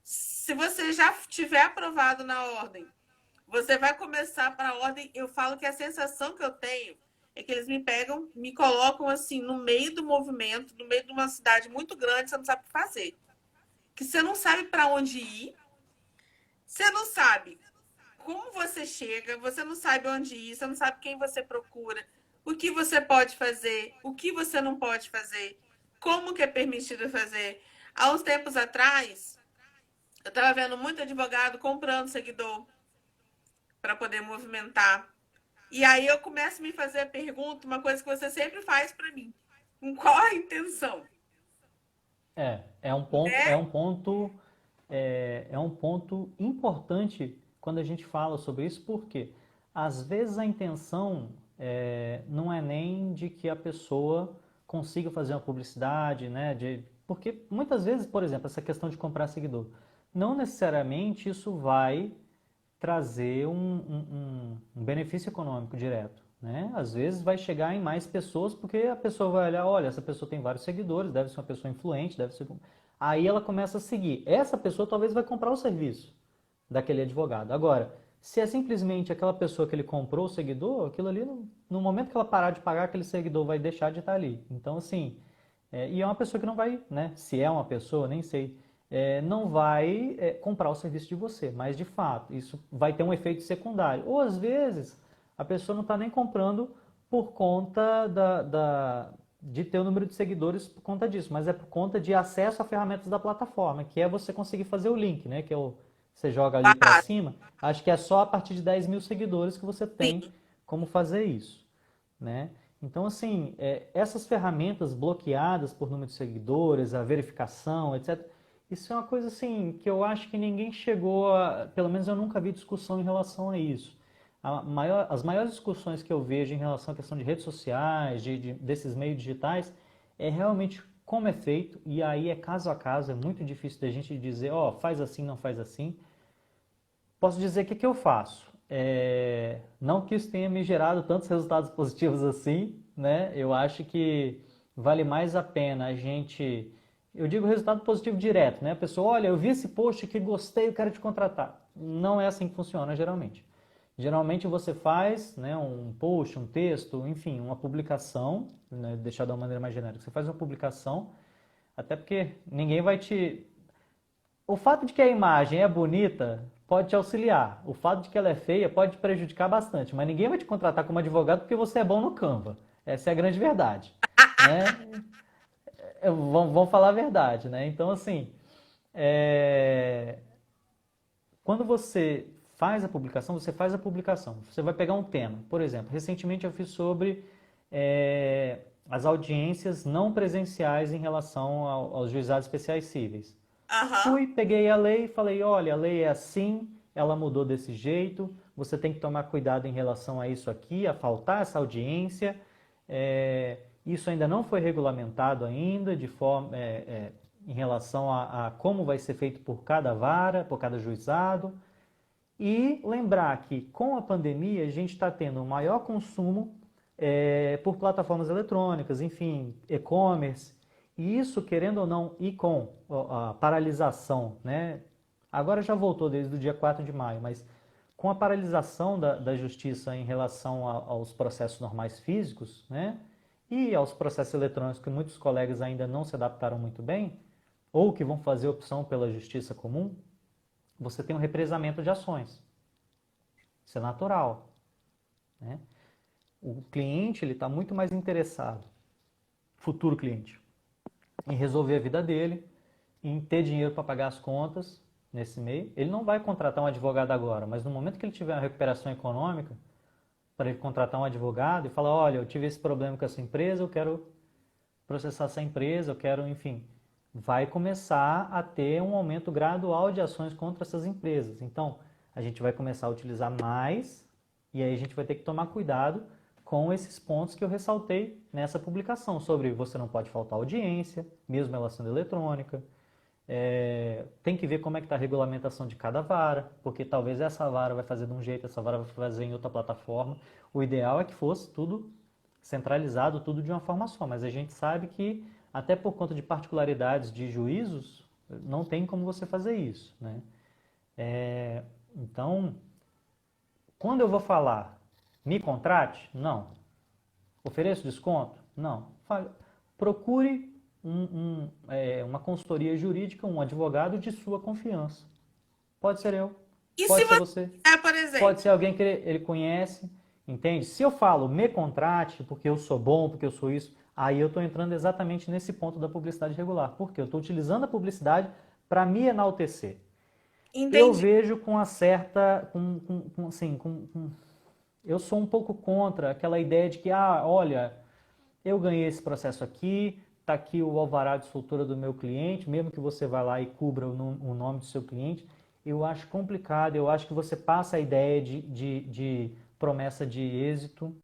Se você já tiver aprovado na ordem, você vai começar para a ordem. Eu falo que a sensação que eu tenho é que eles me pegam, me colocam assim no meio do movimento, no meio de uma cidade muito grande, você não sabe o que fazer. Que você não sabe para onde ir, você não sabe como você chega, você não sabe onde ir, você não sabe quem você procura, o que você pode fazer, o que você não pode fazer, como que é permitido fazer. Há uns tempos atrás, eu estava vendo muito advogado comprando seguidor para poder movimentar. E aí eu começo a me fazer a pergunta, uma coisa que você sempre faz para mim. Com qual a intenção? é um ponto, Né? é um ponto importante quando a gente fala sobre isso, porque às vezes a intenção não é nem de que a pessoa consiga fazer uma publicidade, né? Porque muitas vezes, por exemplo, essa questão de comprar seguidor, não necessariamente isso vai trazer um benefício econômico direto, né? Às vezes vai chegar em mais pessoas porque a pessoa vai olhar, olha, essa pessoa tem vários seguidores, deve ser uma pessoa influente, deve ser... Aí ela começa a seguir. Essa pessoa talvez vai comprar o serviço daquele advogado. Agora, se é simplesmente aquela pessoa que ele comprou o seguidor, aquilo ali, no momento que ela parar de pagar, aquele seguidor vai deixar de estar ali. Então, assim, e é uma pessoa que não vai, né? Se é uma pessoa, nem sei, não vai comprar o serviço de você, mas de fato, isso vai ter um efeito secundário. Ou às vezes, a pessoa não está nem comprando por conta de ter o número de seguidores por conta disso, mas é por conta de acesso a ferramentas da plataforma, que é você conseguir fazer o link, né? Que é você joga ali para Ah, cima. Acho que é só a partir de 10 mil seguidores que você tem sim. como fazer isso, né? Então, assim, essas ferramentas bloqueadas por número de seguidores, a verificação, etc., isso é uma coisa, assim, que eu acho que ninguém chegou a... Pelo menos eu nunca vi discussão em relação a isso. As maiores discussões que eu vejo em relação à questão de redes sociais, desses meios digitais, é realmente como é feito, e aí é caso a caso, é muito difícil da gente dizer, ó, faz assim, não faz assim. Posso dizer que eu faço. Não que isso tenha me gerado tantos resultados positivos assim, né? Eu acho que vale mais a pena a gente Eu digo resultado positivo direto, né? A pessoa, olha, eu vi esse post aqui, gostei, eu quero te contratar. Não é assim que funciona geralmente. Geralmente você faz, né, um post, um texto, enfim, uma publicação, né, deixar de uma maneira mais genérica. Você faz uma publicação, até porque ninguém vai te... O fato de que a imagem é bonita pode te auxiliar. O fato de que ela é feia pode te prejudicar bastante. Mas ninguém vai te contratar como advogado porque você é bom no Canva. Essa é a grande verdade, né? Vamos falar a verdade, né? Então, assim, é, quando você faz a publicação, você faz a publicação. Você vai pegar um tema. Por exemplo, recentemente eu fiz sobre as audiências não presenciais em relação aos juizados especiais cíveis. Aham. Fui, peguei a lei e falei, olha, a lei é assim, ela mudou desse jeito, você tem que tomar cuidado em relação a isso aqui, a faltar essa audiência. Isso ainda não foi regulamentado ainda, de forma, em relação a como vai ser feito por cada vara, por cada juizado. E lembrar que com a pandemia a gente está tendo um maior consumo por plataformas eletrônicas, enfim, e-commerce. E isso, querendo ou não, e com a paralisação, né? Agora já voltou desde o dia 4 de maio, mas com a paralisação da justiça em relação aos processos normais físicos, né? E aos processos eletrônicos que muitos colegas ainda não se adaptaram muito bem, ou que vão fazer opção pela justiça comum, você tem um represamento de ações. Isso é natural, né? O cliente ele está muito mais interessado, futuro cliente, em resolver a vida dele, em ter dinheiro para pagar as contas nesse meio. Ele não vai contratar um advogado agora, mas no momento que ele tiver uma recuperação econômica, para ele contratar um advogado e falar, olha, eu tive esse problema com essa empresa, eu quero processar essa empresa, eu quero, enfim, vai começar a ter um aumento gradual de ações contra essas empresas. Então, a gente vai começar a utilizar mais e aí a gente vai ter que tomar cuidado com esses pontos que eu ressaltei nessa publicação, sobre você não pode faltar audiência, mesmo ela sendo eletrônica. Tem que ver como é que está a regulamentação de cada vara, porque talvez essa vara vai fazer de um jeito, essa vara vai fazer em outra plataforma. O ideal é que fosse tudo centralizado, tudo de uma forma só, mas a gente sabe que até por conta de particularidades de juízos, não tem como você fazer isso, né? Então, quando eu vou falar, me contrate? Não. Ofereço desconto? Não. Procure uma consultoria jurídica, um advogado de sua confiança. Pode ser eu, E se pode ser você você, quiser, por pode exemplo, ser alguém que ele conhece, entende? Se eu falo me contrate porque eu sou bom, porque eu sou isso, aí eu estou entrando exatamente nesse ponto da publicidade regular. Porque eu estou utilizando a publicidade para me enaltecer. Eu entendi. vejo com uma certa, assim, eu sou um pouco contra aquela ideia de que, olha, eu ganhei esse processo aqui, está aqui o alvará de soltura do meu cliente, mesmo que você vá lá e cubra o nome do seu cliente, eu acho complicado, eu acho que você passa a ideia de promessa de êxito,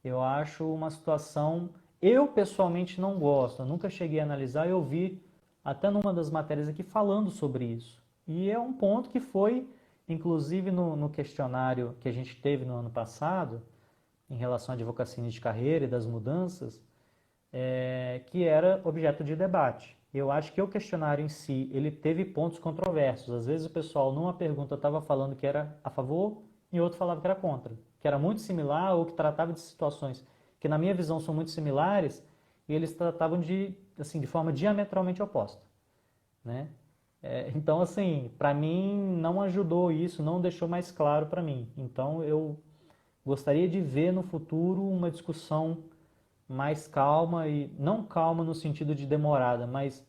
eu acho uma situação, eu pessoalmente não gosto, eu nunca cheguei a analisar, eu vi até numa das matérias aqui falando sobre isso. E é um ponto que foi, inclusive no questionário que a gente teve no ano passado, em relação à advocacia de carreira e das mudanças, que era objeto de debate. Eu acho que o questionário em si, ele teve pontos controversos. Às vezes o pessoal, numa pergunta, estava falando que era a favor e outro falava que era contra. Que era muito similar ou que tratava de situações que, na minha visão, são muito similares e eles tratavam assim, de forma diametralmente oposta, né? Então, assim, para mim não ajudou isso, não deixou mais claro para mim. Então, eu gostaria de ver no futuro uma discussão mais calma e não calma no sentido de demorada, mas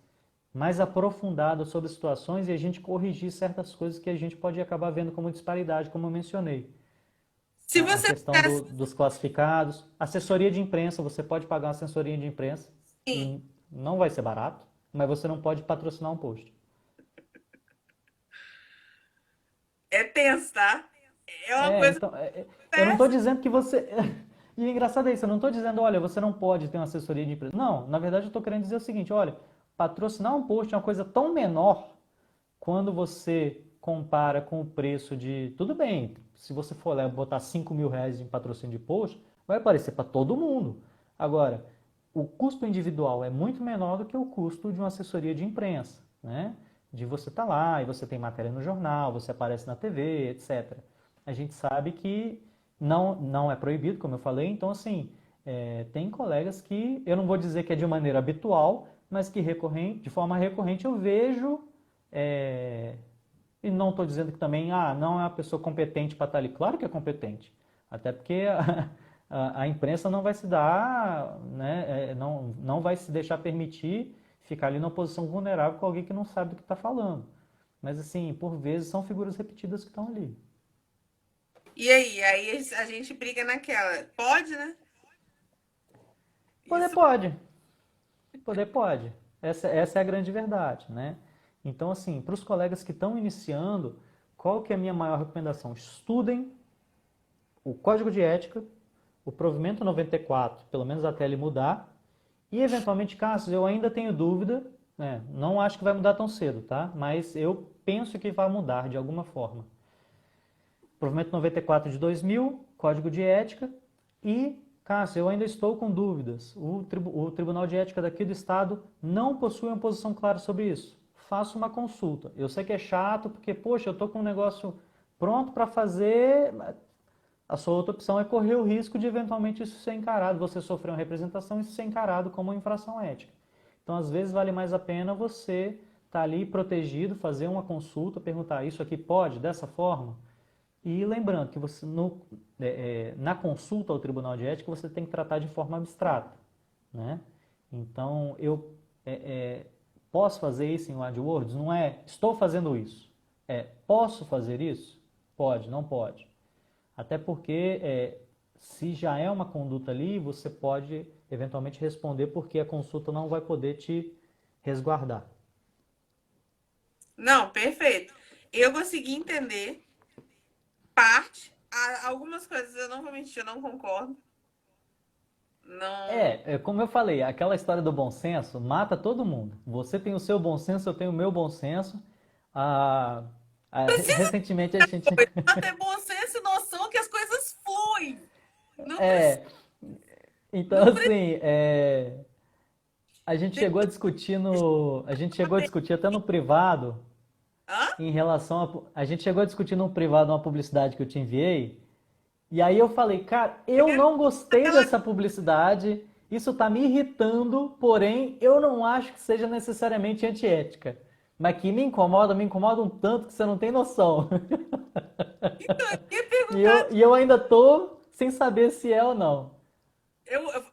mais aprofundada sobre situações e a gente corrigir certas coisas que a gente pode acabar vendo como disparidade, como eu mencionei. Se A você questão pudesse, dos classificados, assessoria de imprensa, você pode pagar uma assessoria de imprensa sim, e não vai ser barato, mas você não pode patrocinar um post. é tenso, tá? É uma coisa que Então, eu não estou acontece. dizendo que você. E o engraçado é isso, eu não estou dizendo, olha, você não pode ter uma assessoria de empresa. Não, na verdade eu estou querendo dizer o seguinte, olha, patrocinar um post é uma coisa tão menor quando você compara com o preço de. Tudo bem, se você for lá botar R$ 5.000 em patrocínio de post, vai aparecer para todo mundo. Agora, o custo individual é muito menor do que o custo de uma assessoria de imprensa, né? De você estar lá e você tem matéria no jornal, você aparece na TV, etc. A gente sabe que não é proibido, como eu falei, então assim, tem colegas que, eu não vou dizer que é de maneira habitual, mas que de forma recorrente eu vejo, é, e não estou dizendo que também, não é uma pessoa competente para estar ali. Claro que é competente. Até porque a imprensa não vai se dar, né, não vai se deixar permitir ficar ali numa posição vulnerável com alguém que não sabe do que está falando. Mas, assim, por vezes são figuras repetidas que estão ali. E aí a gente briga naquela. Pode, né? Poder Isso. pode, poder pode. Essa é a grande verdade, né? Então, assim, para os colegas que estão iniciando, qual que é a minha maior recomendação? Estudem o Código de Ética, o Provimento 94, pelo menos até ele mudar, e eventualmente, casos eu ainda tenho dúvida, né? Não acho que vai mudar tão cedo, tá? Mas eu penso que vai mudar de alguma forma. Provimento 94 de 2000, Código de Ética, e, Cássio, eu ainda estou com dúvidas. O Tribunal de Ética daqui do Estado não possui uma posição clara sobre isso. Faça uma consulta. Eu sei que é chato, porque, poxa, eu estou com um negócio pronto para fazer. A sua outra opção é correr o risco de eventualmente isso ser encarado, você sofrer uma representação e isso ser encarado como uma infração ética. Então, às vezes, vale mais a pena você estar ali protegido, fazer uma consulta, perguntar, isso aqui pode, dessa forma? E lembrando que você, na consulta ao Tribunal de Ética, você tem que tratar de forma abstrata, né? Então, eu posso fazer isso em AdWords? Não é, estou fazendo isso. É, posso fazer isso? Pode, não pode. Até porque, se já é uma conduta ali, você pode eventualmente responder porque a consulta não vai poder te resguardar. Não, perfeito. Eu consegui entender parte. Algumas coisas eu não vou mentir, eu não concordo. Não. Como eu falei, aquela história do bom senso mata todo mundo. Você tem o seu bom senso, eu tenho o meu bom senso. Ah, Precisa recentemente a gente. ter bom senso e noção que as coisas fluem. Não precisa. É, então Não precisa. assim, a gente chegou a discutir a gente chegou a discutir até no privado. Hã? Em relação a gente chegou a discutir no privado uma publicidade que eu te enviei, e aí eu falei, cara, eu não gostei dessa publicidade, isso está me irritando, porém eu não acho que seja necessariamente antiética. Mas que me incomoda um tanto que você não tem noção. Então, eu ia E perguntar. eu ainda tô sem saber se é ou não.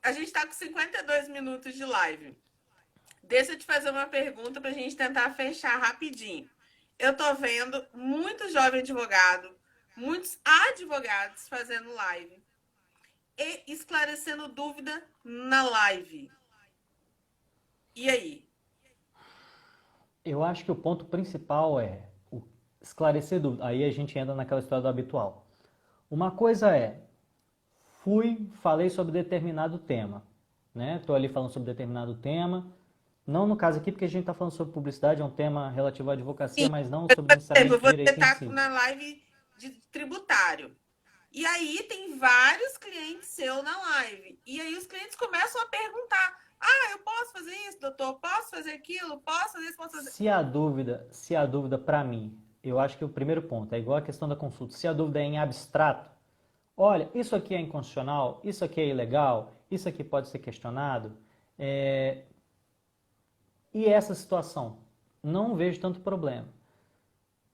A gente está com 52 minutos de live. Deixa eu te fazer uma pergunta para a gente tentar fechar rapidinho. Eu tô vendo muito jovem advogado, muitos advogados fazendo live e esclarecendo dúvida na live. E aí? Eu acho que o ponto principal é esclarecer dúvida. Aí a gente entra naquela história do habitual. Uma coisa é, falei sobre determinado tema, né? Estou ali falando sobre determinado tema. Não no caso aqui, porque a gente está falando sobre publicidade, é um tema relativo à advocacia, Sim, mas não sobre por exemplo, necessariamente você direito em está si. na live de tributário. E aí tem vários clientes seus na live. E aí os clientes começam a perguntar: eu posso fazer isso, doutor? Posso fazer aquilo? Posso fazer isso? Posso fazer. Se a dúvida para mim, eu acho que o primeiro ponto é igual a questão da consulta. Se a dúvida é em abstrato, olha, isso aqui é inconstitucional, isso aqui é ilegal, isso aqui pode ser questionado. E essa situação? Não vejo tanto problema.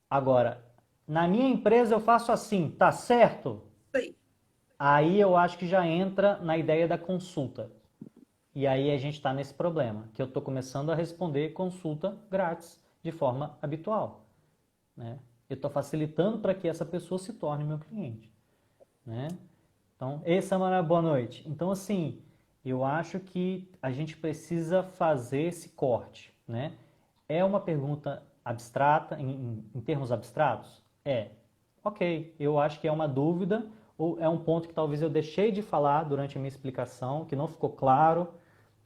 Agora, na minha empresa eu faço assim, tá certo? Sim. Aí eu acho que já entra na ideia da consulta. E aí a gente está nesse problema, que eu estou começando a responder consulta grátis de forma habitual, né? Eu estou facilitando para que essa pessoa se torne meu cliente, né? Então, ei, Samara, boa noite. Então, assim, eu acho que a gente precisa fazer esse corte, né? É uma pergunta abstrata, em termos abstratos? É. Ok, eu acho que é uma dúvida, ou é um ponto que talvez eu deixei de falar durante a minha explicação, que não ficou claro.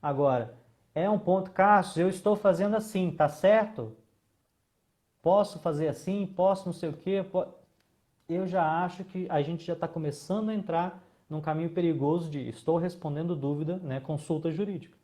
Agora, é um ponto, Cássio, eu estou fazendo assim, tá certo? Posso fazer assim? Posso não sei o quê? Eu já acho que a gente já está começando a entrar num caminho perigoso de estou respondendo dúvida, né, consulta jurídica.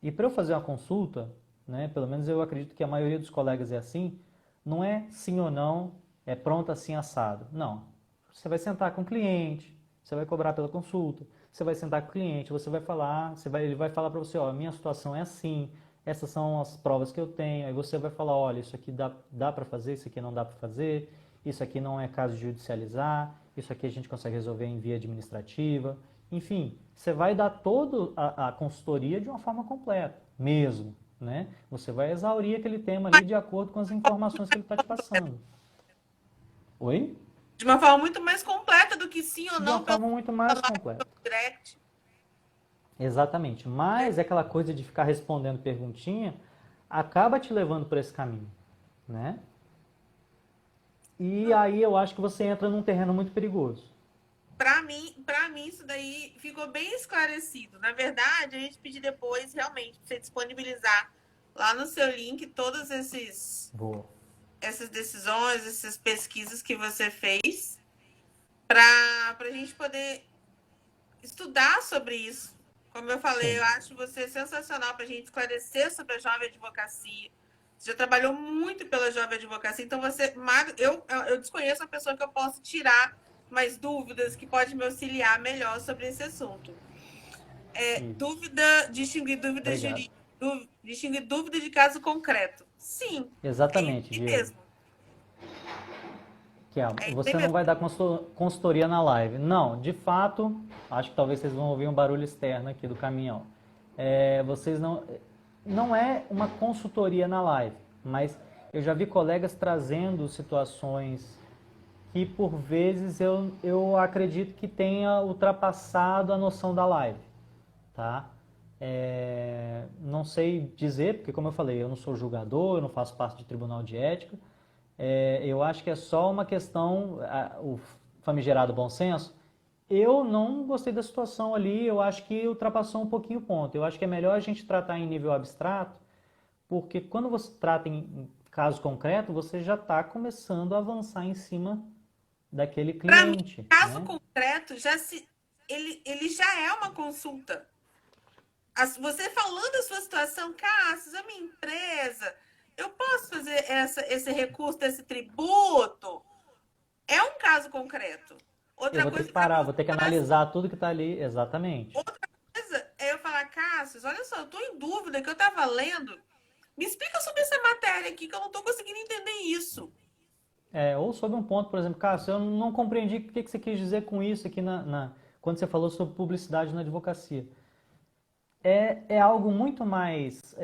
E para eu fazer uma consulta, né, pelo menos eu acredito que a maioria dos colegas é assim, não é sim ou não, é pronto assim assado. Não. Você vai sentar com o cliente, você vai cobrar pela consulta, você vai sentar com o cliente, você vai falar, ele vai falar para você, ó, minha situação é assim, essas são as provas que eu tenho, aí você vai falar, olha, isso aqui dá para fazer, isso aqui não dá para fazer, isso aqui não é caso de judicializar, isso aqui a gente consegue resolver em via administrativa. Enfim, você vai dar toda a consultoria de uma forma completa, mesmo, né? Você vai exaurir aquele tema ali de acordo com as informações que ele está te passando. Oi? De uma forma muito mais completa do que sim ou De uma não pelo forma muito mais completa. direct, Exatamente. né? Mas aquela coisa de ficar respondendo perguntinha acaba te levando por esse caminho, né? E aí eu acho que você entra num terreno muito perigoso. Para mim isso daí ficou bem esclarecido. Na verdade, a gente pediu depois realmente para você disponibilizar lá no seu link todas Boa. essas decisões, essas pesquisas que você fez, para a gente poder estudar sobre isso. Como eu falei, eu Sim. acho você sensacional para a gente esclarecer sobre a jovem advocacia. Você já trabalhou muito pela jovem advocacia, então eu desconheço a pessoa que eu posso tirar mais dúvidas, que pode me auxiliar melhor sobre esse assunto. Isso. Distinguir dúvida Obrigado. jurídica, distinguir dúvida de caso concreto. Sim, é isso Exatamente, aí Diego. mesmo. Que é, É isso aí você não mesmo. vai dar consultoria na live. Não, de fato, acho que talvez vocês vão ouvir um barulho externo aqui do caminhão. Vocês não é uma consultoria na live, mas eu já vi colegas trazendo situações que por vezes eu acredito que tenha ultrapassado a noção da live, tá? Não sei dizer, porque como eu falei, eu não sou julgador, eu não faço parte de tribunal de ética. Eu acho que é só uma questão, o famigerado bom senso. Eu não gostei da situação ali, eu acho que ultrapassou um pouquinho o ponto. Eu acho que é melhor a gente tratar em nível abstrato, porque quando você trata em caso concreto, você já está começando a avançar em cima daquele Para mim, cliente, caso né? concreto, ele já é uma consulta. Você falando a sua situação, Cassius, a minha empresa, eu posso fazer esse recurso desse tributo? É um caso concreto. Eu Outra vou ter que coisa, parar, vou ter que analisar tudo que está ali, exatamente. outra coisa é eu falar, Cassius, olha só, eu estou em dúvida, que eu estava lendo. Me explica sobre essa matéria aqui, que eu não estou conseguindo entender isso. Ou sobre um ponto, por exemplo, Cássio, eu não compreendi o que você quis dizer com isso aqui quando você falou sobre publicidade na advocacia. É algo muito mais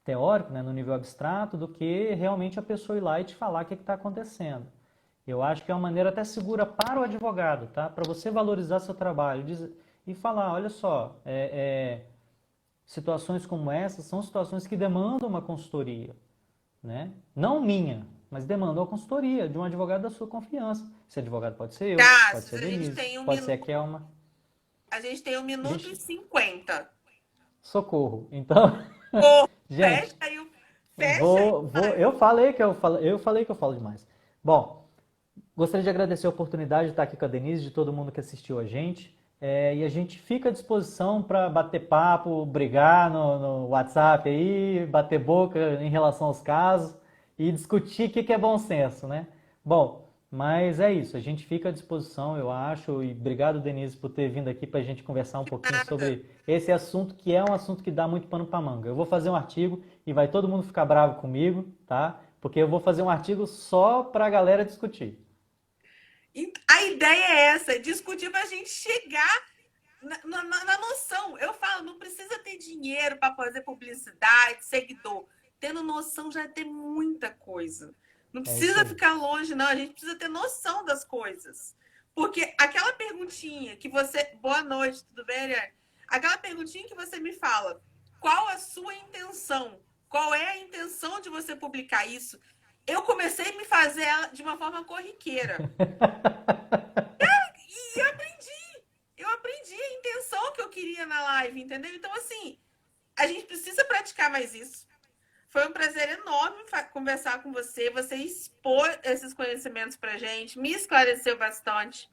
teórico, né, no nível abstrato, do que realmente a pessoa ir lá e te falar o que está acontecendo. Eu acho que é uma maneira até segura para o advogado, tá? Para você valorizar seu trabalho e falar, olha só, situações como essas são situações que demandam uma consultoria, né? Não minha, mas demandam a consultoria de um advogado da sua confiança. Esse advogado pode ser eu, pode ser Cassius, a Denise, pode ser a Kelma. a gente tem 1 minuto e Gente, 50. socorro. Então, Pô, fecha gente, aí, fecha aí. eu falei que eu falo demais. Bom, gostaria de agradecer a oportunidade de estar aqui com a Denise, de todo mundo que assistiu a gente. E a gente fica à disposição para bater papo, brigar no WhatsApp aí, bater boca em relação aos casos e discutir o que é bom senso, né? Bom, mas é isso, a gente fica à disposição, eu acho, e obrigado, Denise, por ter vindo aqui para a gente conversar um pouquinho Nada. sobre esse assunto, que é um assunto que dá muito pano para manga. Eu vou fazer um artigo e vai todo mundo ficar bravo comigo, tá? Porque eu vou fazer um artigo só para a galera discutir. A ideia é essa, discutir para a gente chegar na noção. Eu falo, não precisa ter dinheiro para fazer publicidade, seguidor. Tendo noção já tem muita coisa. Não É isso precisa aí. ficar longe, não. A gente precisa ter noção das coisas. Porque aquela perguntinha que você. Boa noite, tudo bem, Ariane? Aquela perguntinha que você me fala, qual a sua intenção? Qual é a intenção de você publicar isso? Eu comecei a me fazer ela de uma forma corriqueira. E eu aprendi a intenção que eu queria na live, entendeu? Então, assim, a gente precisa praticar mais isso. Foi um prazer enorme conversar com você, você expor esses conhecimentos pra gente, me esclareceu bastante.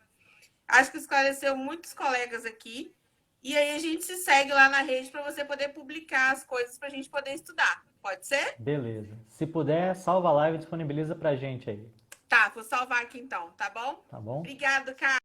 Acho que esclareceu muitos colegas aqui. E aí a gente se segue lá na rede para você poder publicar as coisas para a gente poder estudar. Pode ser? Beleza. Se puder, salva a live e disponibiliza pra gente aí, Tá, vou salvar aqui então, tá bom? tá bom? Obrigado, cara.